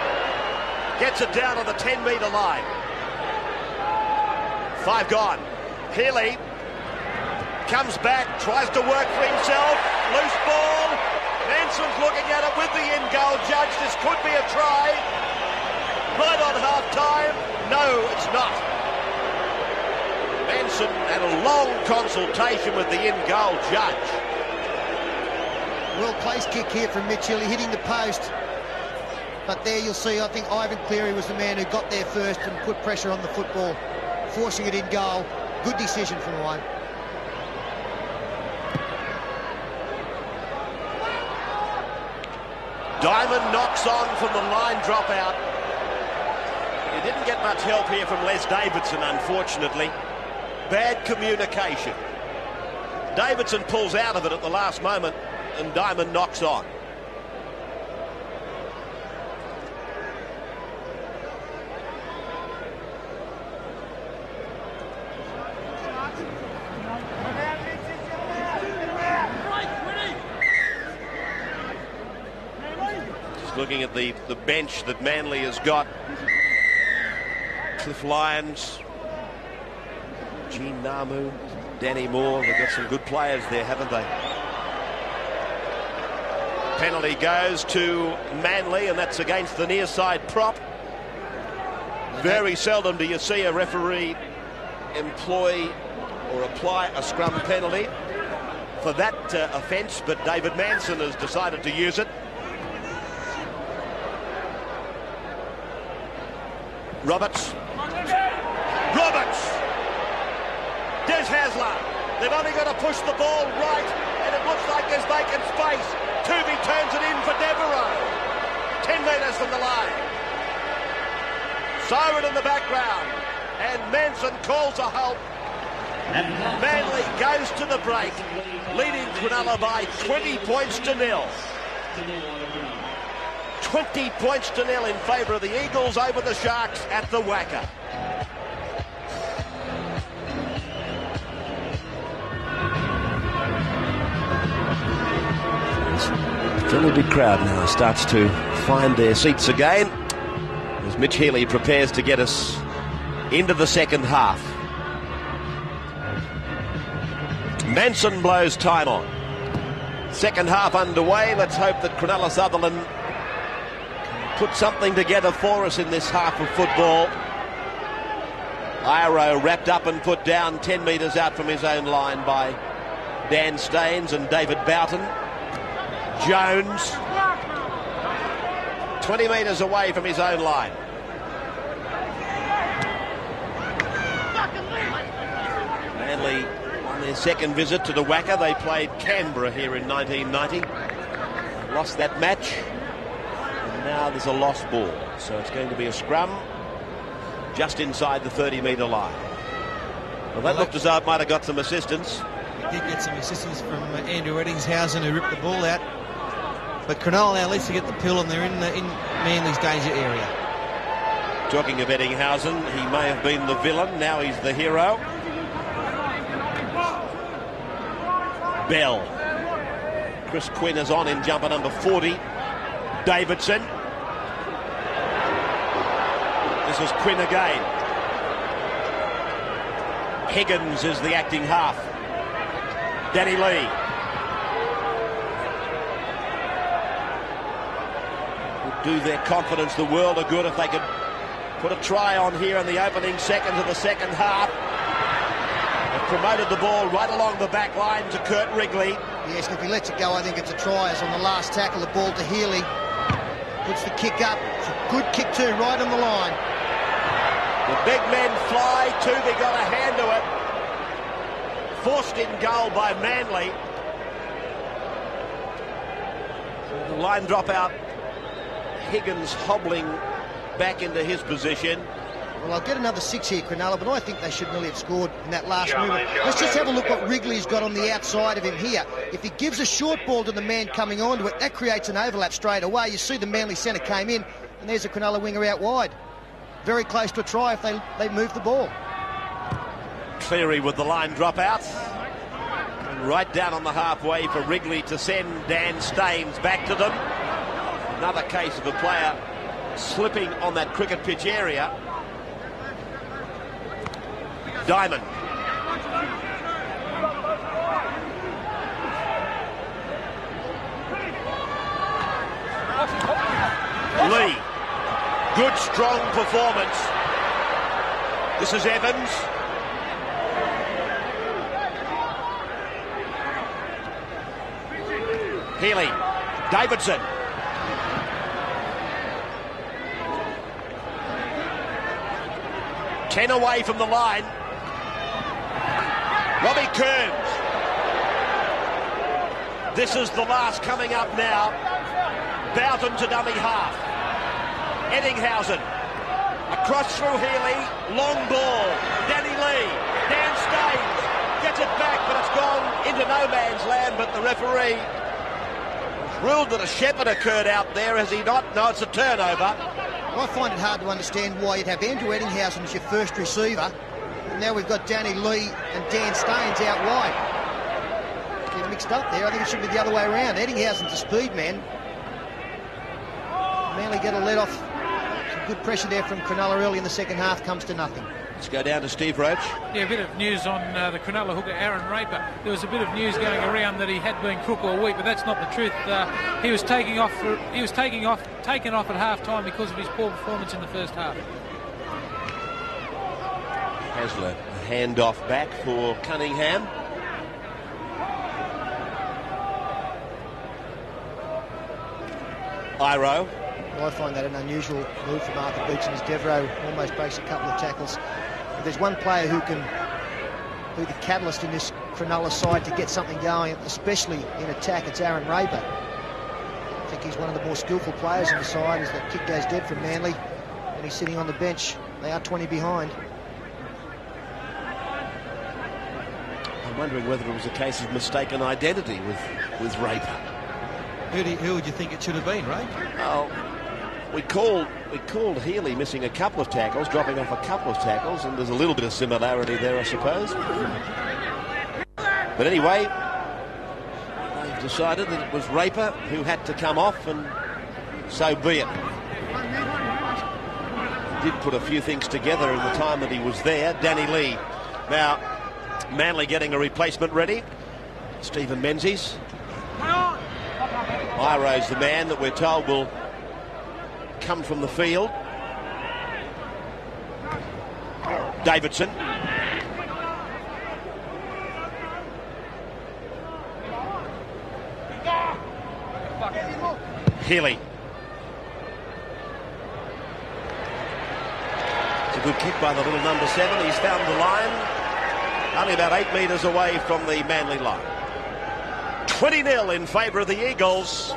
gets it down on the 10-metre line. 5 gone. Healy comes back, tries to work for himself. Loose ball. Manson's looking at it with the in-goal judge. This could be a try. Right on half-time. No, it's not. Manson had a long consultation with the in-goal judge.
Well-placed kick here from Mitch Healy, hitting the post. But there you'll see, I think Ivan Cleary was the man who got there first and put pressure on the football, forcing it in goal. Good decision from Ryan.
Diamond knocks on from the line dropout. He didn't get much help here from Les Davidson, unfortunately. Bad communication. Davidson pulls out of it at the last moment, and Diamond knocks on. Just looking at the bench that Manly has got. Cliff Lyons, Gene Namu, Danny Moore. They've got some good players there, haven't they? Penalty goes to Manly, and that's against the near side prop. Very seldom do you see a referee employ or apply a scrum penalty for that offence, but David Manson has decided to use it. Roberts. Des Hasler. They've only got to push the ball right, and it looks like there's vacant space. Tooby turns it in for Devereaux. 10 metres from the line. Siren in the background, and Manson calls a halt. Manly goes to the break, leading Cronulla by 20 points to 0. 20 points to 0 in favour of the Eagles over the Sharks at the Wacker. Fairly big crowd now starts to find their seats again as Mitch Healy prepares to get us into the second half. Manson blows time on. Second half underway. Let's hope that Cronulla Sutherland can put something together for us in this half of football. Iro wrapped up and put down 10 metres out from his own line by Dan Staines and David Boughton. Jones 20 metres away from his own line. Manly on their second visit to the Wacker. They played Canberra here in 1990. Lost that match, and now there's a lost ball, so it's going to be a scrum just inside the 30-metre line. Well, that looked as though it might have got some assistance.
We did get some assistance from Andrew Eddinghausen, who ripped the ball out. But Cronulla now at least to get the pill, and they're in Manly's danger area.
Talking of Eddinghausen, he may have been the villain, now he's the hero. Bell. Chris Quinn is on in jumper number 40. Davidson. This is Quinn again. Higgins is the acting half. Danny Lee. Would do their confidence the world of good if they could put a try on here in the opening seconds of the second half. They've promoted the ball right along the back line to Kurt Wrigley.
Yes, if he lets it go, I think it's a try. As on the last tackle, the ball to Healy. Puts the kick up. It's a good kick too, right on the line.
The big men fly. Tuvey got a hand to it. Forced in goal by Manly. The line drop out. Higgins hobbling back into his position.
Well, I'll get another 6 here, Cronulla, but I think they should really have scored in that last movement. Let's just have a look what Wrigley's got on the outside of him here. If he gives a short ball to the man coming onto it, that creates an overlap straight away. You see the Manly centre came in, and there's a Cronulla winger out wide. Very close to a try if they move the ball.
Cleary with the line drop out. And right down on the halfway for Wrigley to send Dan Staines back to them. Another case of a player slipping on that cricket pitch area. Diamond. Lee. Good, strong performance. This is Evans. Healy. Davidson. Ten away from the line. Robbie Kearns. This is the last coming up now. Boughton to dummy half. Eddinghausen. Across through Healy. Long ball. Danny Lee. Dan Staines. Gets it back, but it's gone into no man's land, but the referee ruled that a shepherd occurred out there, has he not? No, it's a turnover.
I find it hard to understand why you'd have Andrew Eddinghausen as your first receiver. And now we've got Danny Lee and Dan Staines out wide. Get mixed up there. I think it should be the other way around. Eddinghausen's a speed man. Manly get a let off. Some good pressure there from Cronulla early in the second half. Comes to nothing.
Let's go down to Steve Roach.
Yeah, a bit of news on the Cronulla hooker Aaron Raper. There was a bit of news going around that he had been crook all week, but that's not the truth. He was taken off at half time because of his poor performance in the first half.
Hasler, a hand-off back for Cunningham. Iro.
Well, I find that an unusual move from Arthur Beetson as Devereaux almost breaks a couple of tackles. If there's one player who can be the catalyst in this Cronulla side to get something going, especially in attack, it's Aaron Raper. I think he's one of the more skillful players in the side as that kick goes dead from Manly, and he's sitting on the bench. They are 20 behind.
I'm wondering whether it was a case of mistaken identity with Raper.
Who would you think it should have been, Ray?
Oh, we called Healy missing a couple of tackles, dropping off a couple of tackles, and there's a little bit of similarity there, I suppose. But anyway, they've decided that it was Raper who had to come off, and so be it. He did put a few things together in the time that he was there. Danny Lee. Now, Manly getting a replacement ready. Stephen Menzies. Iro's the man that we're told will come from the field. Davidson. Healy. It's a good kick by the little number 7. He's found the line. Only about 8 metres away from the Manly line. 20-0 in favour of the Eagles.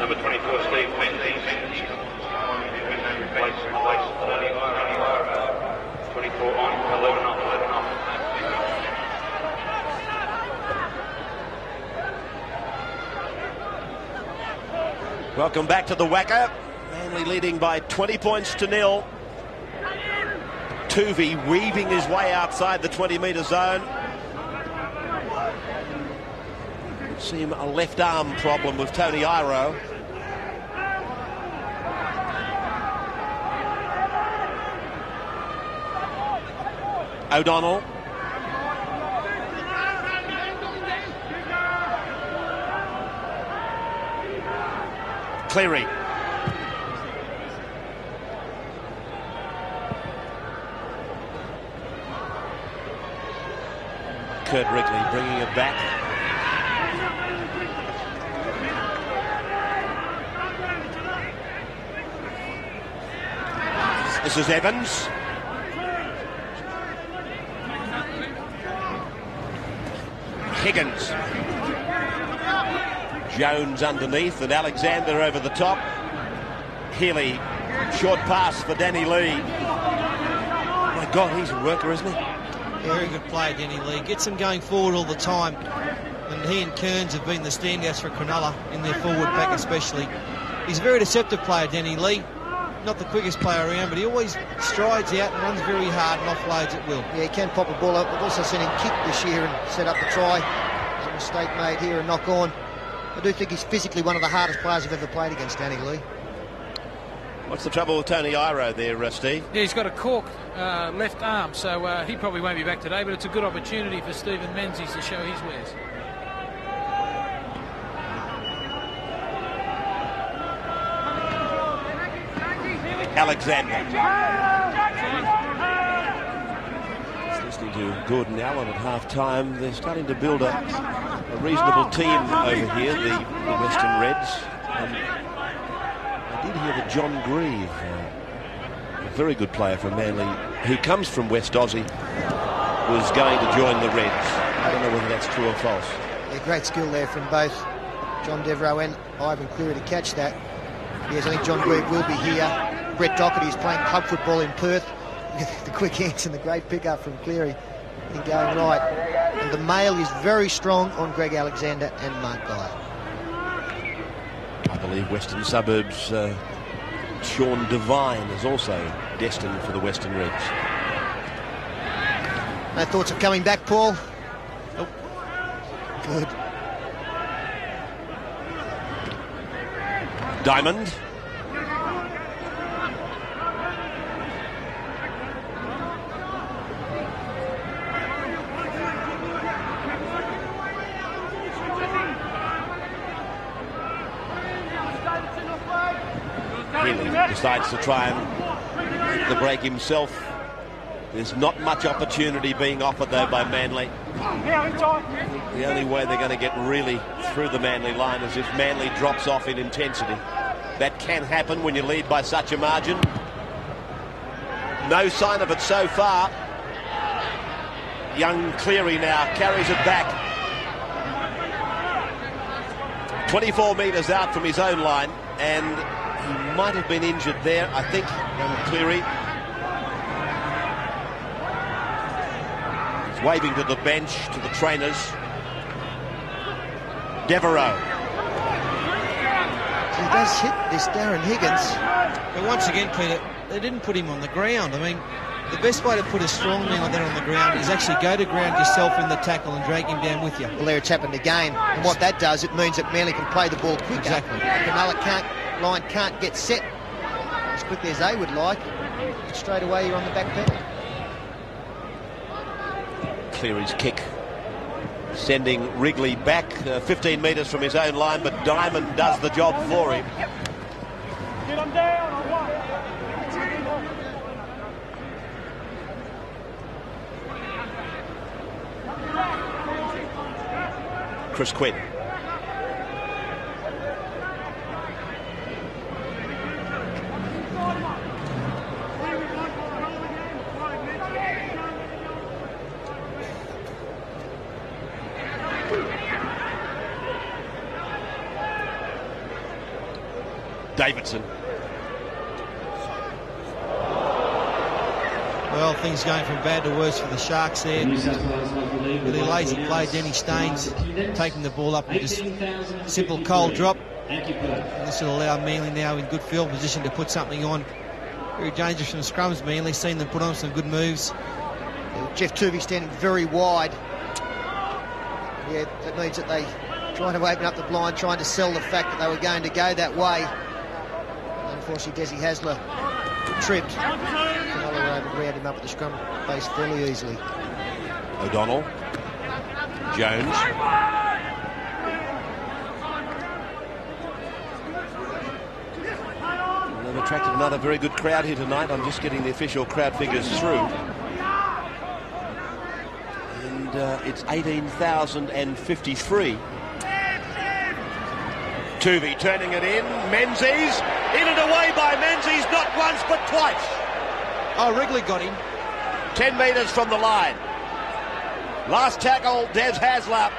Number 24, Steve Menzies. 24 on, 11 off.
Welcome back to the Wacker. Manly leading by 20 points to 0. Tuvey weaving his way outside the 20-metre zone. Seem a left arm problem with Tony Iro. O'Donnell. Cleary. Kurt Wrigley bringing it back. This is Evans. Higgins. Jones underneath and Alexander over the top. Healy, short pass for Danny Lee. Oh my God, he's a worker, isn't he?
Very good player, Danny Lee. Gets them going forward all the time. And he and Kearns have been the standouts for Cronulla in their forward pack especially. He's a very deceptive player, Danny Lee. Not the quickest player around, but he always strides out and runs very hard and offloads at will.
Yeah, he can pop a ball up. We've also seen him kick this year and set up the try. There's a mistake made here and knock on. I do think he's physically one of the hardest players I've ever played against, Danny Lee.
What's the trouble with Tony Iro there, Steve?
Yeah, he's got a cork left arm, so he probably won't be back today, but it's a good opportunity for Stephen Menzies to show his wares.
Alexander. Listening to Gordon Allen at half-time, they're starting to build a reasonable team over here, the Western Reds. I did hear that John Grieve, a very good player from Manly, who comes from West Aussie, was going to join the Reds. I don't know whether that's true or false.
Yeah, great skill there from both John Devereux and Ivan Cleary to catch that. Yes, I think John Grieve will be here. Brett Doherty is playing club football in Perth. The quick hands and the great pickup from Cleary in going right. And the mail is very strong on Greg Alexander and Mark Guy.
I believe Western Suburbs, Sean Devine is also destined for the Western Reds.
No thoughts of coming back, Paul?
Nope.
Good.
Diamond. Healy decides to try and make the break himself. There's not much opportunity being offered though by Manly. The only way they're going to get really through the Manly line is if Manly drops off in intensity. That can happen when you lead by such a margin. No sign of it so far. Young Cleary now carries it back. 24 metres out from his own line, and he might have been injured there, I think, young Cleary. He's waving to the bench, to the trainers. Devereux.
He does hit this Darren Higgins.
But once again, Peter, they didn't put him on the ground. I mean, the best way to put a strong man like that on the ground is actually go to ground yourself in the tackle and drag him down with you.
Well, there it's happened again. And what that does, it means that Manly can play the ball quicker.
Exactly.
Cronulla can't get set as quickly as they would like. And straight away, you're on the back pedal.
Cleary's kick sending Wrigley back 15 metres from his own line, but Diamond does the job for him.
Get him down.
Chris Quinn. Davidson.
Well, things going from bad to worse for the Sharks there. Really lazy play, Denny Staines taking the ball up with just simple cold drop. And this will allow Manly now in good field position to put something on. Very dangerous from scrums, Manly. Seen them put on some good moves.
Jeff Tuvey standing very wide. Yeah, that means that they trying to open up the blind, trying to sell the fact that they were going to go that way. Unfortunately, Desi Hasler tripped. Cronulla were able to round him up at the scrum base fairly easily.
O'Donnell. Jones. Well, they've attracted another very good crowd here tonight. I'm just getting the official crowd figures through. And it's 18,053. Tuvey turning it in. Menzies. In and away by Menzies, not once but twice.
Oh, Wrigley got him.
10 metres from the line. Last tackle, Des Hasler.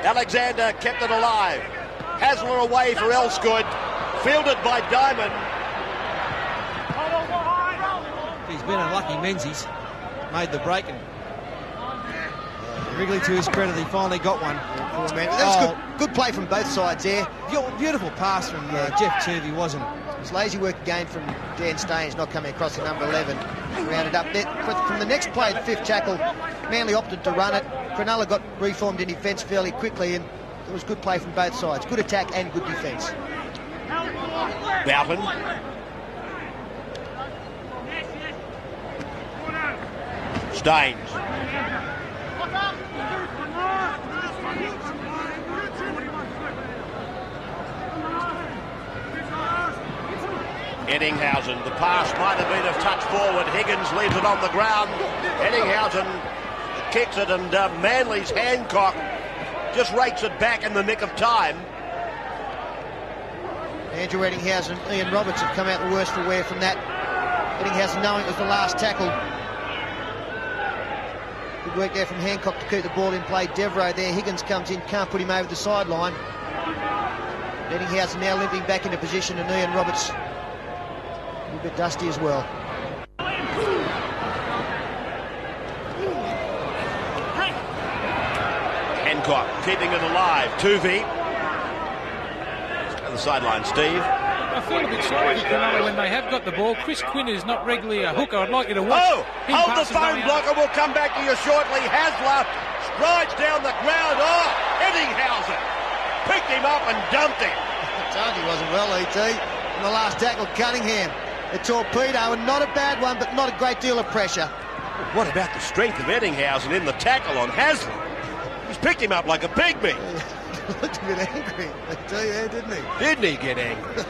Alexander kept it alive. Hasler away for Elsgood. Fielded by Diamond.
He's been unlucky, Menzies. Made the break, and Wrigley, to his credit, he finally got one.
That was good play from both sides there.
Beautiful pass from Jeff Tuvey, wasn't it?
It was lazy work again from Dan Staines, not coming across the number 11. Rounded up there. From the next play, the fifth tackle, Manly opted to run it. Cronulla got reformed in defence fairly quickly, and it was good play from both sides. Good attack and good defence.
Boughton. Staines. Eddinghausen, the pass might have been a touch forward. Higgins leaves it on the ground. Eddinghausen kicks it, and Manly's Hancock just rakes it back in the nick of time.
Andrew Eddinghausen and Ian Roberts have come out the worst for wear from that. Eddinghausen knowing it was the last tackle. Good work there from Hancock to keep the ball in play. Devereaux there. Higgins comes in, can't put him over the sideline. Eddinghausen now limping back into position, and Ian Roberts a little bit dusty as well.
Hancock keeping it alive. Tuvey. On the sideline, Steve.
I feel a bit sorry for Cronulla when they have got the ball. Chris Quinn is not regularly a hooker. I'd like you to watch.
Oh, hold the phone, Blocker. We'll come back to you shortly. Hasler strides down the ground. Oh, Eddinghausen picked him up and dumped him.
I told you he wasn't well, E.T. In the last tackle, Cunningham. A torpedo, and not a bad one, but not a great deal of pressure.
What about the strength of Eddinghausen in the tackle on Hasler? He's picked him up like a pygmy.
He looked a bit angry, I tell you, didn't he?
Didn't he get angry?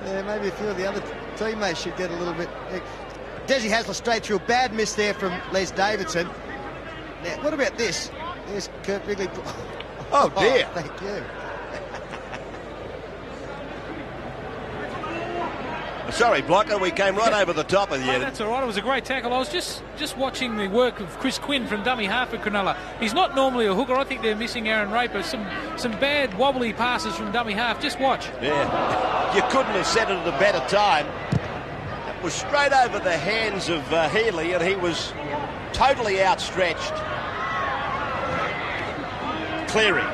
Yeah, maybe a few of the other teammates should get a little bit... Desi Hasler straight through. A bad miss there from Les Davidson. Now, what about this? There's Kurt Wrigley.
Oh, dear.
Oh, thank you.
Sorry, Blocker, we came right over the top of you.
Oh, that's all right. It was a great tackle. I was just watching the work of Chris Quinn from dummy half for Cronulla. He's not normally a hooker. I think they're missing Aaron Raper. Some bad wobbly passes from dummy half. Just watch.
Yeah, you couldn't have said it at a better time. It was straight over the hands of Healy, and he was totally outstretched. Cleary.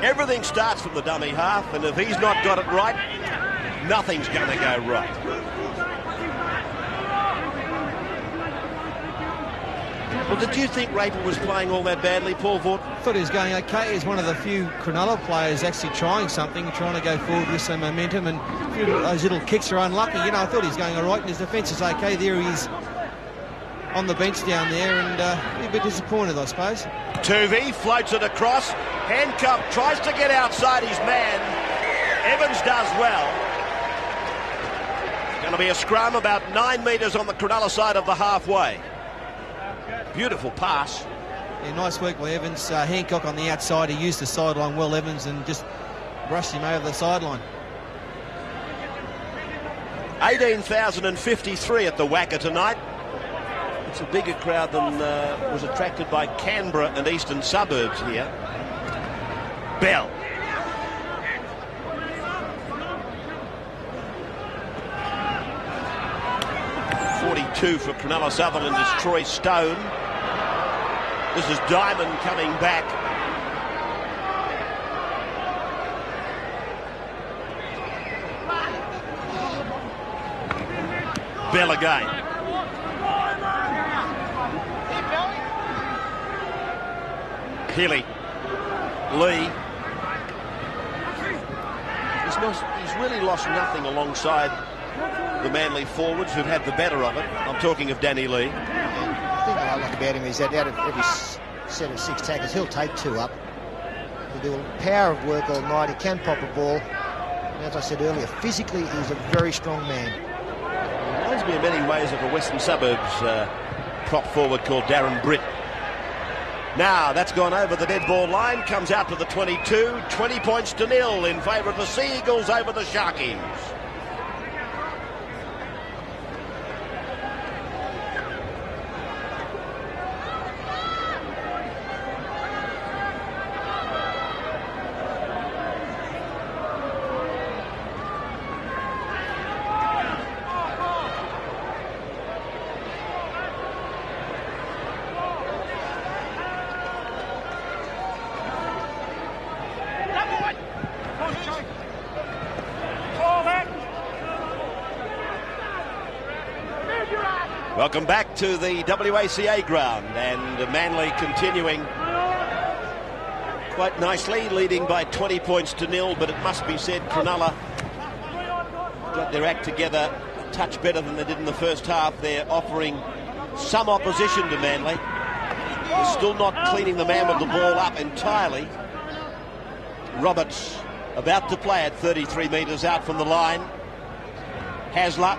Everything starts from the dummy half, and if he's not got it right, nothing's going to go right. Well, did you think Raper was playing all that badly, Paul Vaught?
I thought he was going okay. He's one of the few Cronulla players actually trying something, trying to go forward with some momentum, and a few of those little kicks are unlucky. You know, I thought he was going all right, and his defence is okay. There he is on the bench down there, and a bit disappointed, I suppose.
Tuvey floats it across. Hancock tries to get outside his man. Evans does well. Going to be a scrum about 9 metres on the Cronulla side of the halfway. Beautiful pass.
Yeah, nice work by Evans. Hancock on the outside. He used the sideline well, Evans, and just brushed him over the sideline.
18,053 at the Wacker tonight. It's a bigger crowd than was attracted by Canberra and eastern suburbs here. Bell. For Cronulla. Sutherland is Troy Stone. This is Diamond coming back. Bell again. Healy. Lee. This he's really lost nothing alongside the Manly forwards who've had the better of it. I'm talking of Danny Lee.
Yeah, the thing I like about him is that out of every set of 6 tackles, he'll take 2 up. He'll do a power of work all night. He can pop a ball. And as I said earlier, physically he's a very strong man.
He reminds me in many ways of a Western Suburbs prop forward called Darren Britt. Now that's gone over the dead ball line, comes out to the 22, 20 points to 0 in favour of the Sea Eagles over the Sharkies. Welcome back to the WACA ground, and Manly continuing quite nicely, leading by 20 points to 0, but it must be said Cronulla got their act together a touch better than they did in the first half. They're offering some opposition to Manly. They're still not cleaning the man with the ball up entirely. Roberts about to play at 33 metres out from the line. Hasler.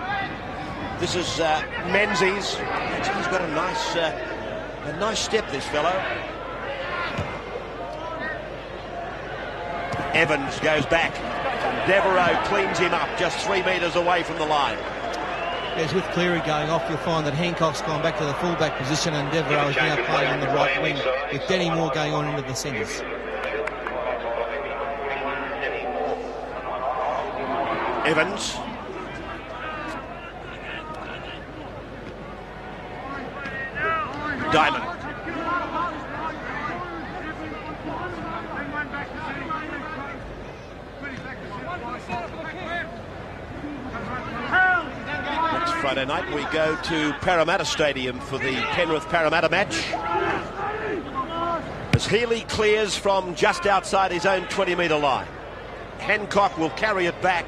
This is Menzies. He's got a nice step, this fellow. Evans goes back. Devereaux cleans him up just 3 metres away from the line.
As with Cleary going off, you'll find that Hancock's gone back to the fullback position and Devereaux is now playing on the right wing, with Denny Moore going on into the centres.
Evans. Diamond. Next Friday night we go to Parramatta Stadium for the Penrith-Parramatta match, as Healy clears from just outside his own 20-metre line. Hancock will carry it back.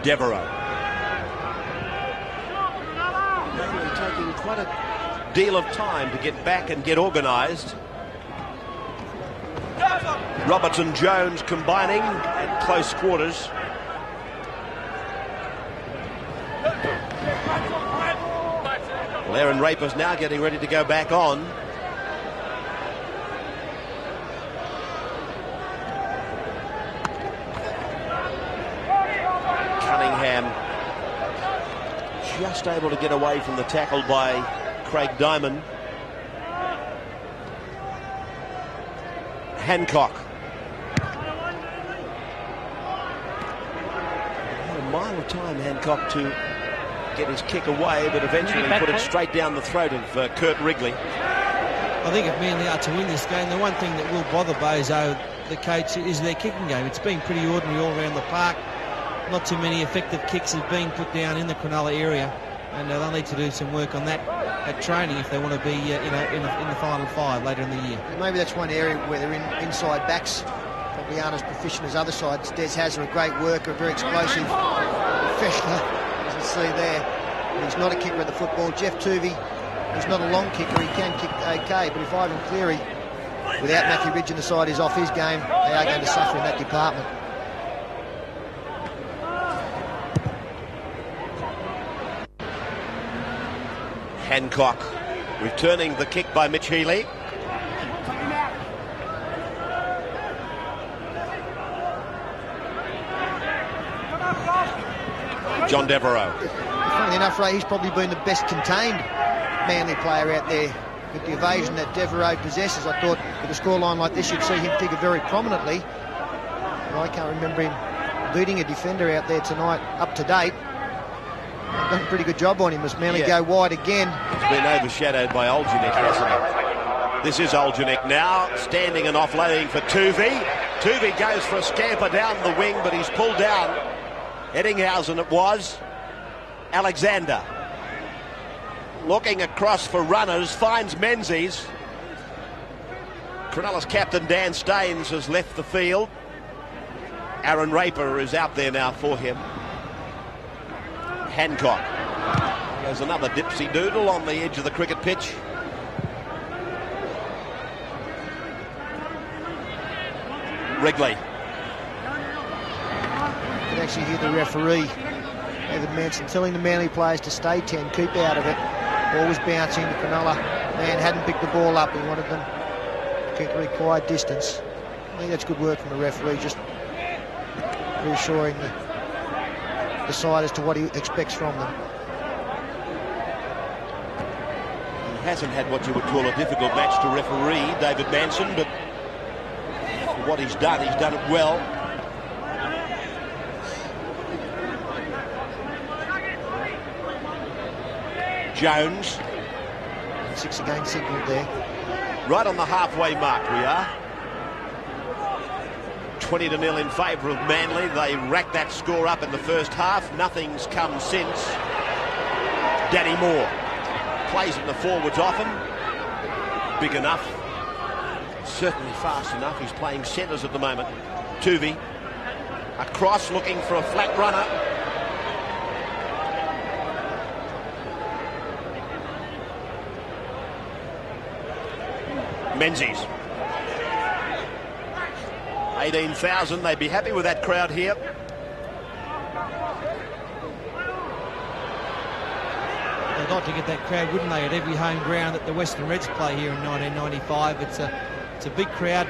Devereaux. Manly taking quite a deal of time to get back and get organised. Roberts and Jones combining at close quarters. Well, Aaron Raper's now getting ready to go back on. Just able to get away from the tackle by Craig Diamond. Hancock. Had a mile of time, Hancock, to get his kick away, but eventually put it straight down the throat of Kurt Wrigley.
I think if Manly are to win this game, the one thing that will bother Bozo, the coach, is their kicking game. It's been pretty ordinary all around the park. Not too many effective kicks have been put down in the Cronulla area, and they'll need to do some work on that at training if they want to be in the final 5 later in the year.
Maybe that's one area where they're inside backs probably aren't as proficient as other sides. Des Hasler, a great worker, very explosive, professional, as you see there. But he's not a kicker of the football. Jeff Tuvey, he's not a long kicker. He can kick okay, but if Ivan Cleary, without Matthew Ridge in the side, is off his game, they are going to suffer in that department.
Hancock returning the kick by Mitch Healy. John Devereaux.
Funnily enough, Ray, he's probably been the best contained Manly player out there with the evasion that Devereaux possesses. I thought with a scoreline like this, you'd see him figure very prominently. But I can't remember him beating a defender out there tonight up to date. They've done a pretty good job on him as Manly go wide again.
He's been overshadowed by Oljanik, hasn't he? This is Oljanik now, standing and offloading for Tuvey. Tuvey goes for a scamper down the wing, but he's pulled down Eddinghausen it was. Alexander. Looking across for runners, finds Menzies. Cronulla's captain Dan Staines has left the field. Aaron Raper is out there now for him. Hancock. There's another dipsy doodle on the edge of the cricket pitch. Wrigley.
You can actually hear the referee, David Manson, telling the Manly players to stay 10, keep out of it. Ball was bouncing. The Cronulla man hadn't picked the ball up. He wanted them to keep the required distance. I think that's good work from the referee, just reassuring the side as to what he expects from them.
He hasn't had what you would call a difficult match to referee, David Manson, but for what he's done it well. Jones.
6 again signalled there.
Right on the halfway mark we are. 20-0 in favour of Manly. They racked that score up in the first half. Nothing's come since. Danny Moore plays in the forwards often. Big enough. Certainly fast enough. He's playing centres at the moment. Tuvey. Across looking for a flat runner. Menzies. 18,000, they'd be happy with that crowd here.
They'd like to get that crowd, wouldn't they, at every home ground that the Western Reds play here in 1995. It's a big crowd.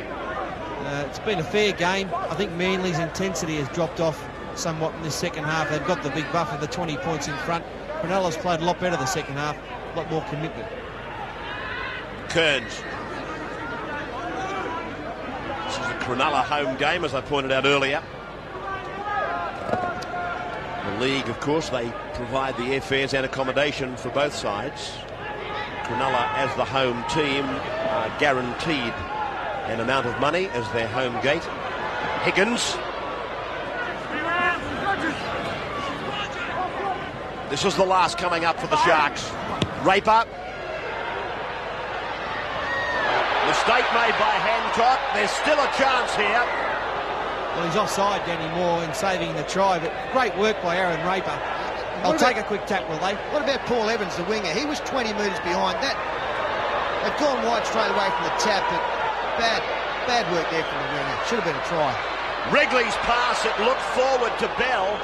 It's been a fair game. I think Manly's intensity has dropped off somewhat in this second half. They've got the big buffer, the 20 points in front. Cronulla's played a lot better the second half, a lot more commitment.
Kearns. This is a Cronulla home game, as I pointed out earlier. The league, of course, they provide the airfares and accommodation for both sides. Cronulla, as the home team, are guaranteed an amount of money as their home gate. Higgins. This is the last coming up for the Sharks. Raper. Mistake made by Hancock. There's still a chance here.
Well, he's offside, Danny Moore, in saving the try, but great work by Aaron Raper. I'll take a quick tap, will they?
What about Paul Evans, the winger? He was 20 metres behind that. They've gone wide straight away from the tap, but bad work there from the winger. Should have been a try.
Wrigley's pass, it looked forward to Bell.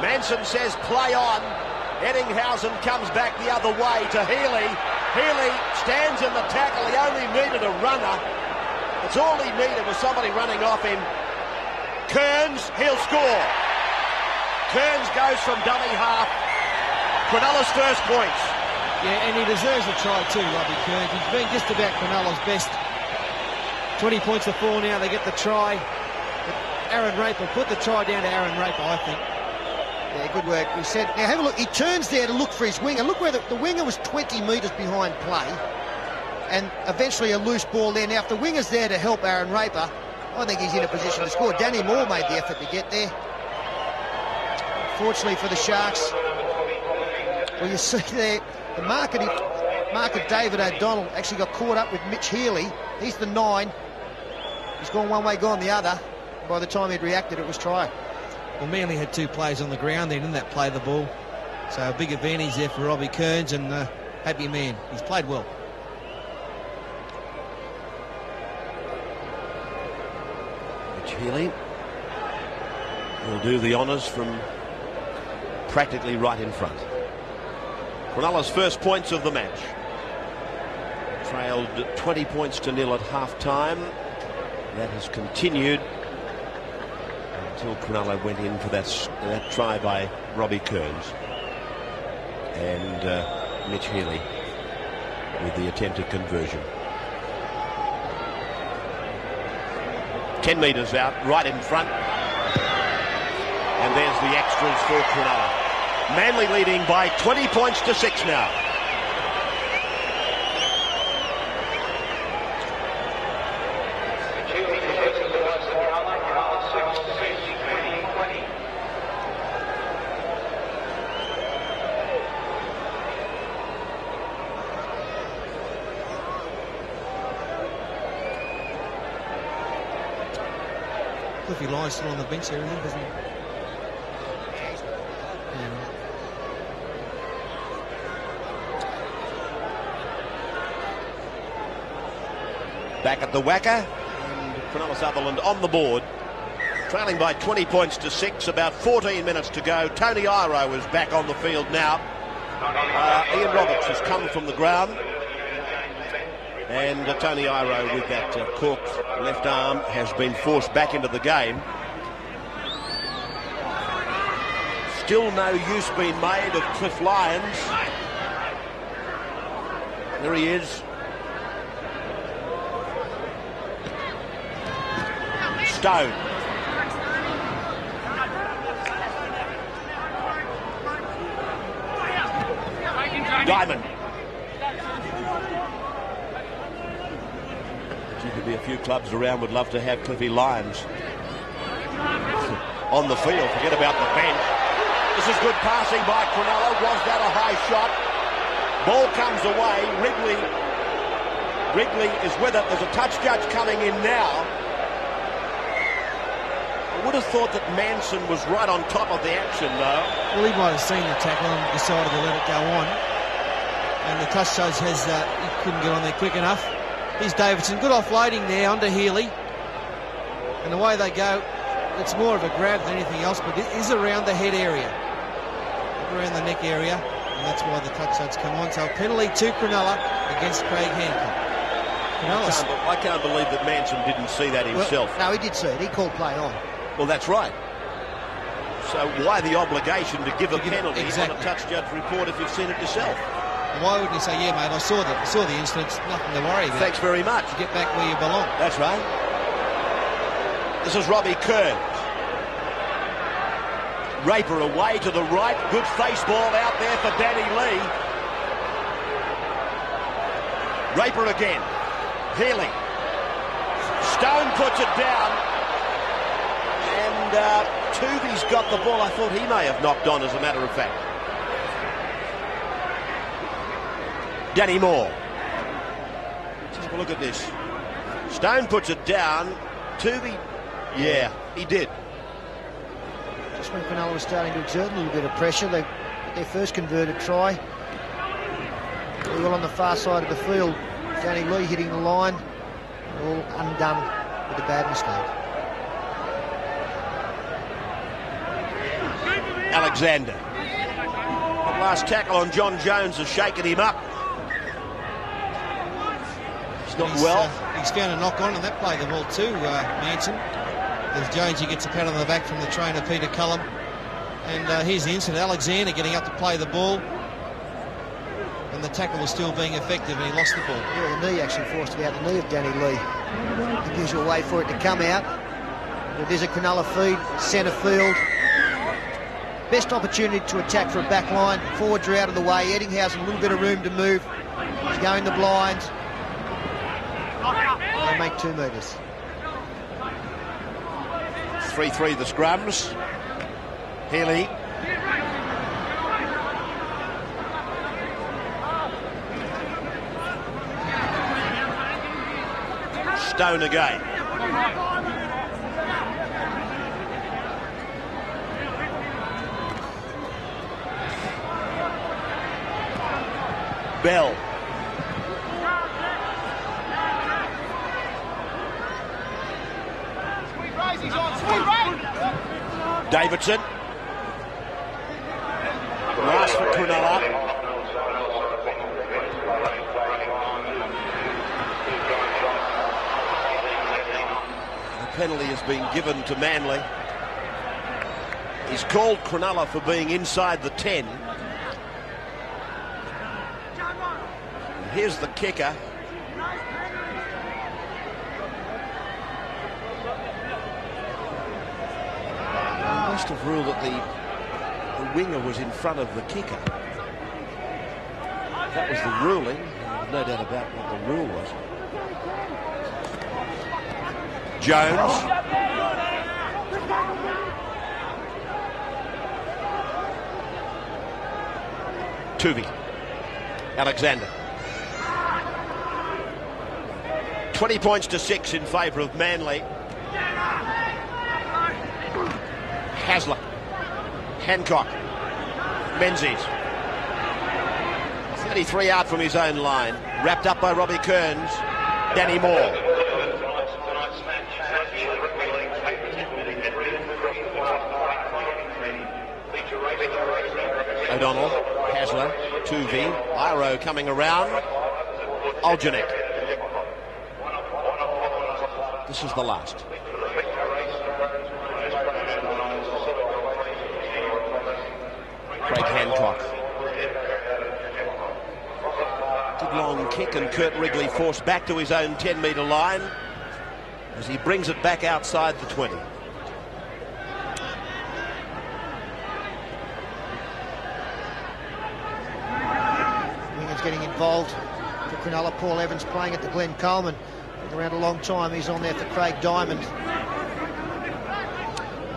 Manson says play on. Eddinghausen comes back the other way to Healy. Healy stands in the tackle. He only needed a runner. That's all he needed was somebody running off him. Kearns, he'll score. Kearns goes from dummy half. Cronulla's first points.
Yeah, and he deserves a try too, Robbie Kearns. He's been just about Cronulla's best. 20 points to 4 now, they get the try. But Aaron Raper, put the try down to Aaron Raper, I think.
Yeah, good work. He said, now have a look. He turns there to look for his winger. Look where the winger was 20 metres behind play. And eventually a loose ball there. Now, if the winger's there to help Aaron Raper, I think he's in a position to score. Danny Moore made the effort to get there. Fortunately for the Sharks, well, you see there, the marker David O'Donnell actually got caught up with Mitch Healy. He's the 9. He's gone one way, gone the other. By the time he'd reacted, it was try.
Well, Manly had 2 players on the ground then, didn't that play the ball? So a big advantage there for Robbie Kearns, and happy man. He's played well.
Mitch Healy will do the honours from practically right in front. Cronulla's first points of the match. Trailed 20 points to 0 at half-time. That has continued until Cronulla went in for that try by Robbie Kearns. And Mitch Healy with the attempted conversion. 10 metres out, right in front. And there's the extras for Cronulla. Manly leading by 20 points to 6 now.
Cliffy Lyons still on the bench there, isn't he?
Back at the Wacker, and Cronulla Sutherland on the board, trailing by 20 points to 6, about 14 minutes to go. Tony Iro is back on the field now. Ian Roberts has come from the ground, and Tony Iro with that corked left arm has been forced back into the game. Still no use being made of Cliff Lyons. There he is. Stone. Diamond. There could be a few clubs around would love to have Cliffy Lyons on the field. Forget about the bench. This is good passing by Cronulla. Was that a high shot? Ball comes away. Wrigley is with it. There's a touch judge coming in now. I would have thought that Manson was right on top of the action, though.
Well, he might have seen the tackle and decided to let it go on. And the touch judge he couldn't get on there quick enough. Here's Davidson, good offloading there under Healy. And the way they go, it's more of a grab than anything else, but it is around the head area, around the neck area, and that's why the touch judge come on. So a penalty to Cronulla against Craig Hancock.
I can't believe that Manson didn't see that himself.
Well, no, he did see it. He called play on.
Well, that's right. So why the obligation to give a penalty on a touch judge report if you've seen it yourself?
And why wouldn't you say, yeah, mate, I saw the incident, nothing to worry about.
Thanks very much.
You get back where you belong.
That's right. This is Robbie Kearns. Raper away to the right. Good face ball out there for Danny Lee. Raper again. Healy. Stone puts it down. And Tuvi's got the ball. I thought he may have knocked on, as a matter of fact. Danny Moore. Let's have a look at this. Stone puts it down. Tuvi, yeah, he did.
Just when Cronulla was starting to exert a little bit of pressure, their first converted try. All on the far side of the field. Danny Lee hitting the line. All undone with a bad mistake.
Alexander. The last tackle on John Jones has shaken him up. He's not well.
He's found a knock on, and that played the ball too, Manson. There's Jones, he gets a pat on the back from the trainer, Peter Cullum. And here's the incident. Alexander getting up to play the ball. And the tackle was still being effective, and he lost the ball.
Yeah, the knee actually forced it out, the knee of Danny Lee. The usual way for it to come out. But there's a Cronulla feed, centre field. Best opportunity to attack for a back line. Forwards are out of the way. Eddinghausen a little bit of room to move. He's going the blinds. They make 2 metres.
3-3 the scrums. Healy. Stone again. Bell. Davidson. Last for Cronulla. The penalty has been given to Manly. He's called Cronulla for being inside the 10. And here's the kicker. Must have ruled that the winger was in front of the kicker. That was the ruling. There's no doubt about what the rule was. Jones. Tuvi. Alexander. 20 points to 6 in favour of Manly. Hasler. Hancock. Menzies. 33 out from his own line. Wrapped up by Robbie Kearns. Danny Moore. O'Donnell. Hasler. Tuvey. Iro coming around. Oljanek. This is the last. Craig Hancock. Good long kick, and Kurt Wrigley forced back to his own 10-metre line as he brings it back outside the 20.
Wingers getting involved for Cronulla. Paul Evans playing at the Glenn Coleman. Been around a long time. He's on there for Craig Diamond.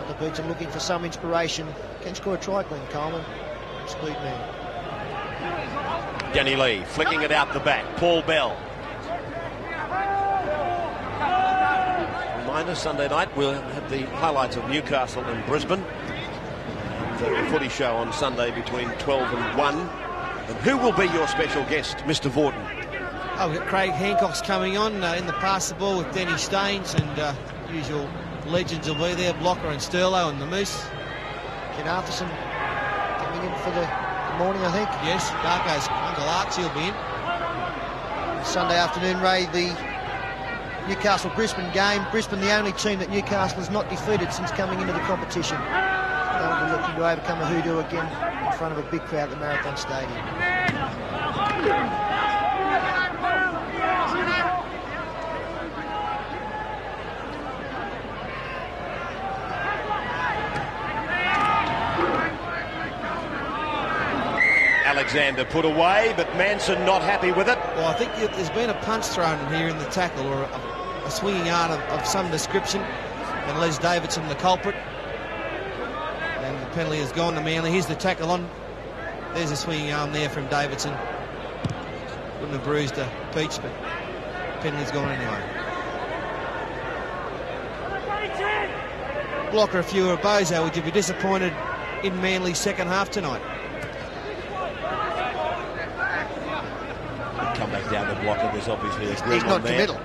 The Boots are looking for some inspiration. Can score a try, Glenn Coleman. Speed man.
Danny Lee flicking it out the back. Paul Bell. Reminder, Sunday night we'll have the highlights of Newcastle and Brisbane. And the footy show on Sunday between 12 and 1. And who will be your special guest, Mr. Vorton?
Oh, we've got Craig Hancock's coming on in the pass the ball with Denny Staines, and usual legends will be there, Blocker and Sterlo and the Moose.
Ken Arthurson coming in for the morning, I think.
Yes, Darko's Uncle Archie will be in.
Sunday afternoon, Ray, the Newcastle-Brisbane game. Brisbane, the only team that Newcastle has not defeated since coming into the competition. They'll be looking to overcome a hoodoo again in front of a big crowd at the Marathon Stadium.
Alexander put away, but Manson not happy with it.
Well, I think there's been a punch thrown in here in the tackle, or a swinging arm of some description, and Les Davidson the culprit. And the penalty has gone to Manly. Here's the tackle on. There's a swinging arm there from Davidson. Wouldn't have bruised a peach, but penalty's gone anyway. Blocker, if you were a bozo, would you be disappointed in Manly's second half tonight?
Come back down to Blocker. There's obviously a grim
He's not
on there.
committal.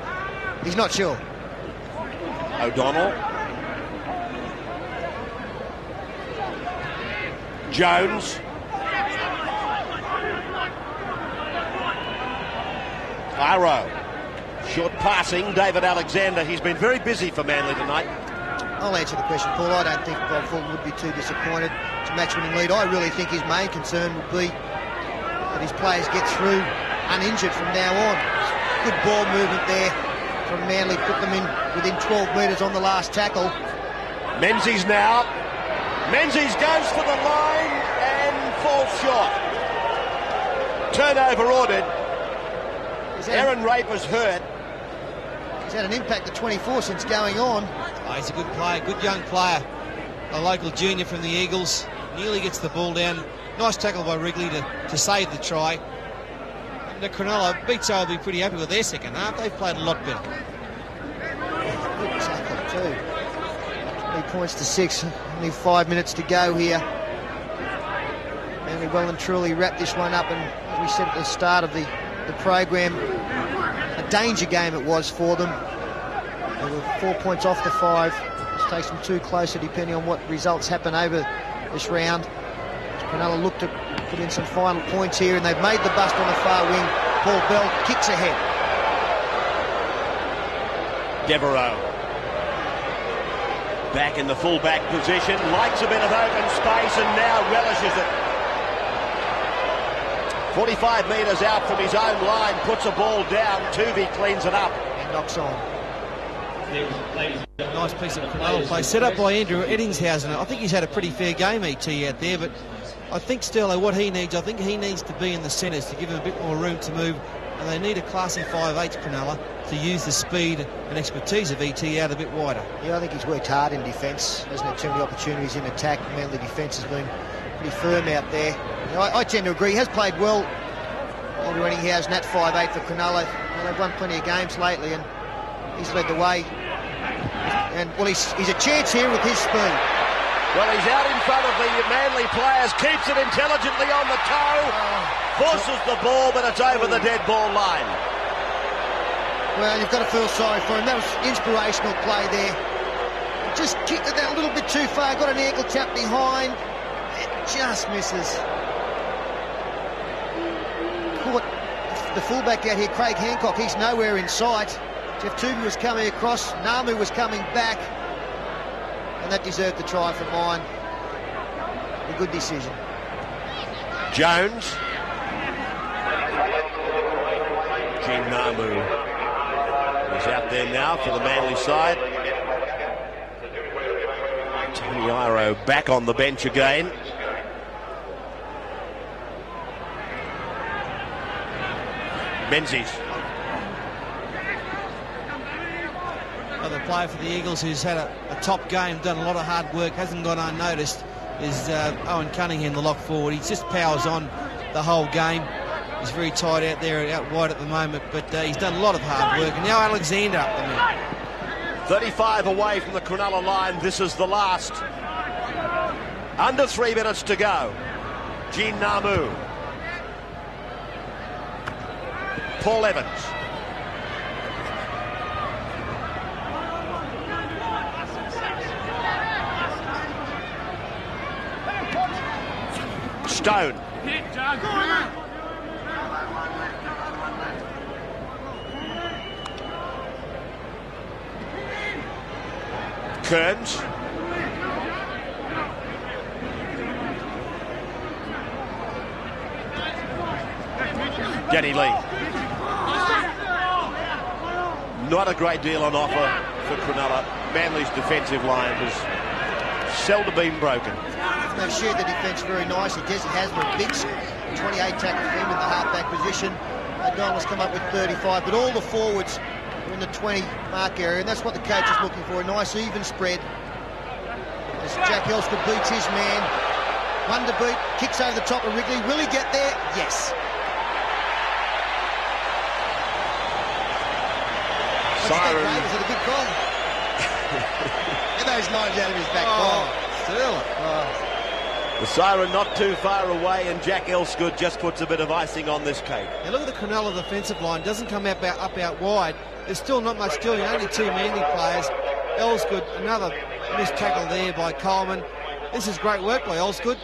He's not sure.
O'Donnell. Jones. Iro. Short passing. David Alexander. He's been very busy for Manly tonight.
I'll answer the question, Paul. I don't think Bob Fulton would be too disappointed. It's a match-winning lead. I really think his main concern would be that his players get through uninjured from now on. Good ball movement there from Manly. Put them in within 12 metres on the last tackle.
Menzies now. Menzies goes for the line and falls short. Turnover ordered. Aaron Raper's hurt.
He's had an impact at 24 since going on.
Oh, he's a good player, good young player. A local junior from the Eagles. Nearly gets the ball down. Nice tackle by Wrigley to save the try. And the Cronulla Beatso will be pretty happy with their second half. They've played a lot better.
Good tackle too. 3 points to 6. Only 5 minutes to go here. Manly well and truly wrapped this one up, and as we said at the start of the program, a danger game it was for them. They were 4 points off the 5. This takes them 2 closer depending on what results happen over this round. Cronulla looked to put in some final points here, and they've made the bust on the far wing. Paul Bell kicks ahead.
Devereaux. Back in the full-back position, likes a bit of open space and now relishes it. 45 metres out from his own line, puts a ball down. Tuvey cleans it up.
And knocks on.
Nice piece of Cronulla play, set up by Andrew Eddingshausen. I think he's had a pretty fair game, ET, out there, but I think Sterlo, what he needs, I think he needs to be in the centres to give him a bit more room to move, and they need a classy 5'8" Cronulla to use the speed and expertise of ET out a bit wider.
Yeah, I think he's worked hard in defence. Hasn't had too many opportunities in attack. Manly defence has been pretty firm out there. You know, I tend to agree. He has played well. Andrew Eddinghausen at 5'8" for Cronulla. Well, they've won plenty of games lately, and he's led the way. And well, he's a chance here with his speed.
Well, he's out in front of the Manly players, keeps it intelligently on the toe, forces the ball, but it's over the dead ball line.
Well, you've got to feel sorry for him. That was inspirational play there. Just kicked it that a little bit too far, got an ankle tap behind. It just misses. Caught the fullback out here, Craig Hancock. He's nowhere in sight. Jeff Tooby was coming across, Namu was coming back, and that deserved the try from mine. A good decision.
Jones. Gene Namu is out there now for the Manly side. Tony Iro back on the bench again. Menzies.
Another player for the Eagles who's had a top game, done a lot of hard work, hasn't gone unnoticed, is Owen Cunningham, the lock forward. He just powers on the whole game. He's very tight out there, out wide at the moment, but he's done a lot of hard work. And now Alexander up the middle.
35 away from the Cronulla line. This is the last. Under 3 minutes to go. Gene Namu. Paul Evans. Stone. Kearns. Danny Lee. Not a great deal on offer for Cronulla. Manly's defensive line has seldom been broken.
They've shared the defence very nicely. Jesse Hasler, big 28 tackle for him in the half-back position. Donald's come up with 35, but all the forwards are in the 20 mark area, and that's what the coach is looking for, a nice even spread. As Jack Elster beats his man. Wonder boot, kicks over the top of Wrigley. Will he get there? Yes.
Siren.
Was it a good call? Get those knives out of his back.
The siren not too far away, and Jack Elsgood just puts a bit of icing on this cake.
Now look at the Cronulla defensive line. Doesn't come up out wide. There's still not much doing. Only 2 Manly players. Elsgood, another missed tackle there by Coleman. This is great work by Elsgood.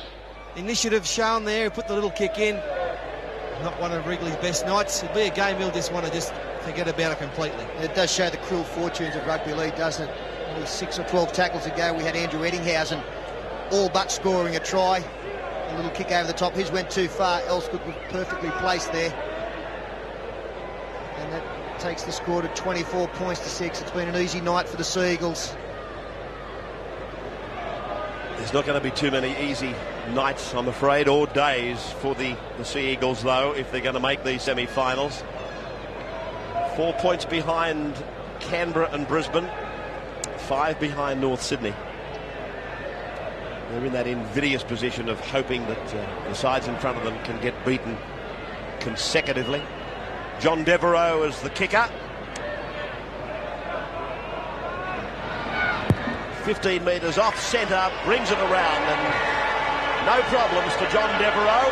Initiative shown there. Put the little kick in. Not one of Wrigley's best nights. It'll be a game he'll just want to just forget about it completely.
It does show the cruel fortunes of rugby league, doesn't it? Only 6 or 12 tackles ago, we had Andrew Eddinghausen all but scoring a try. A little kick over the top. His went too far. Elsgood was perfectly placed there. And that takes the score to 24 points to 6. It's been an easy night for the Sea Eagles.
There's not going to be too many easy nights, I'm afraid, or days for the Sea Eagles, though, if they're going to make these semi-finals. 4 points behind Canberra and Brisbane, 5 behind North Sydney. They're in that invidious position of hoping that the sides in front of them can get beaten consecutively. John Devereaux is the kicker. 15 metres off centre, brings it around, and no problems for John Devereaux,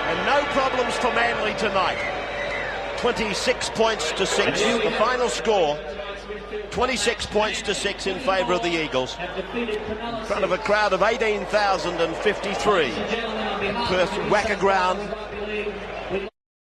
and no problems for Manly tonight. 26 points to 6, the final score. 26 points to 6 in favour of the Eagles, in front of a crowd of 18,053 in Perth's Wacker ground.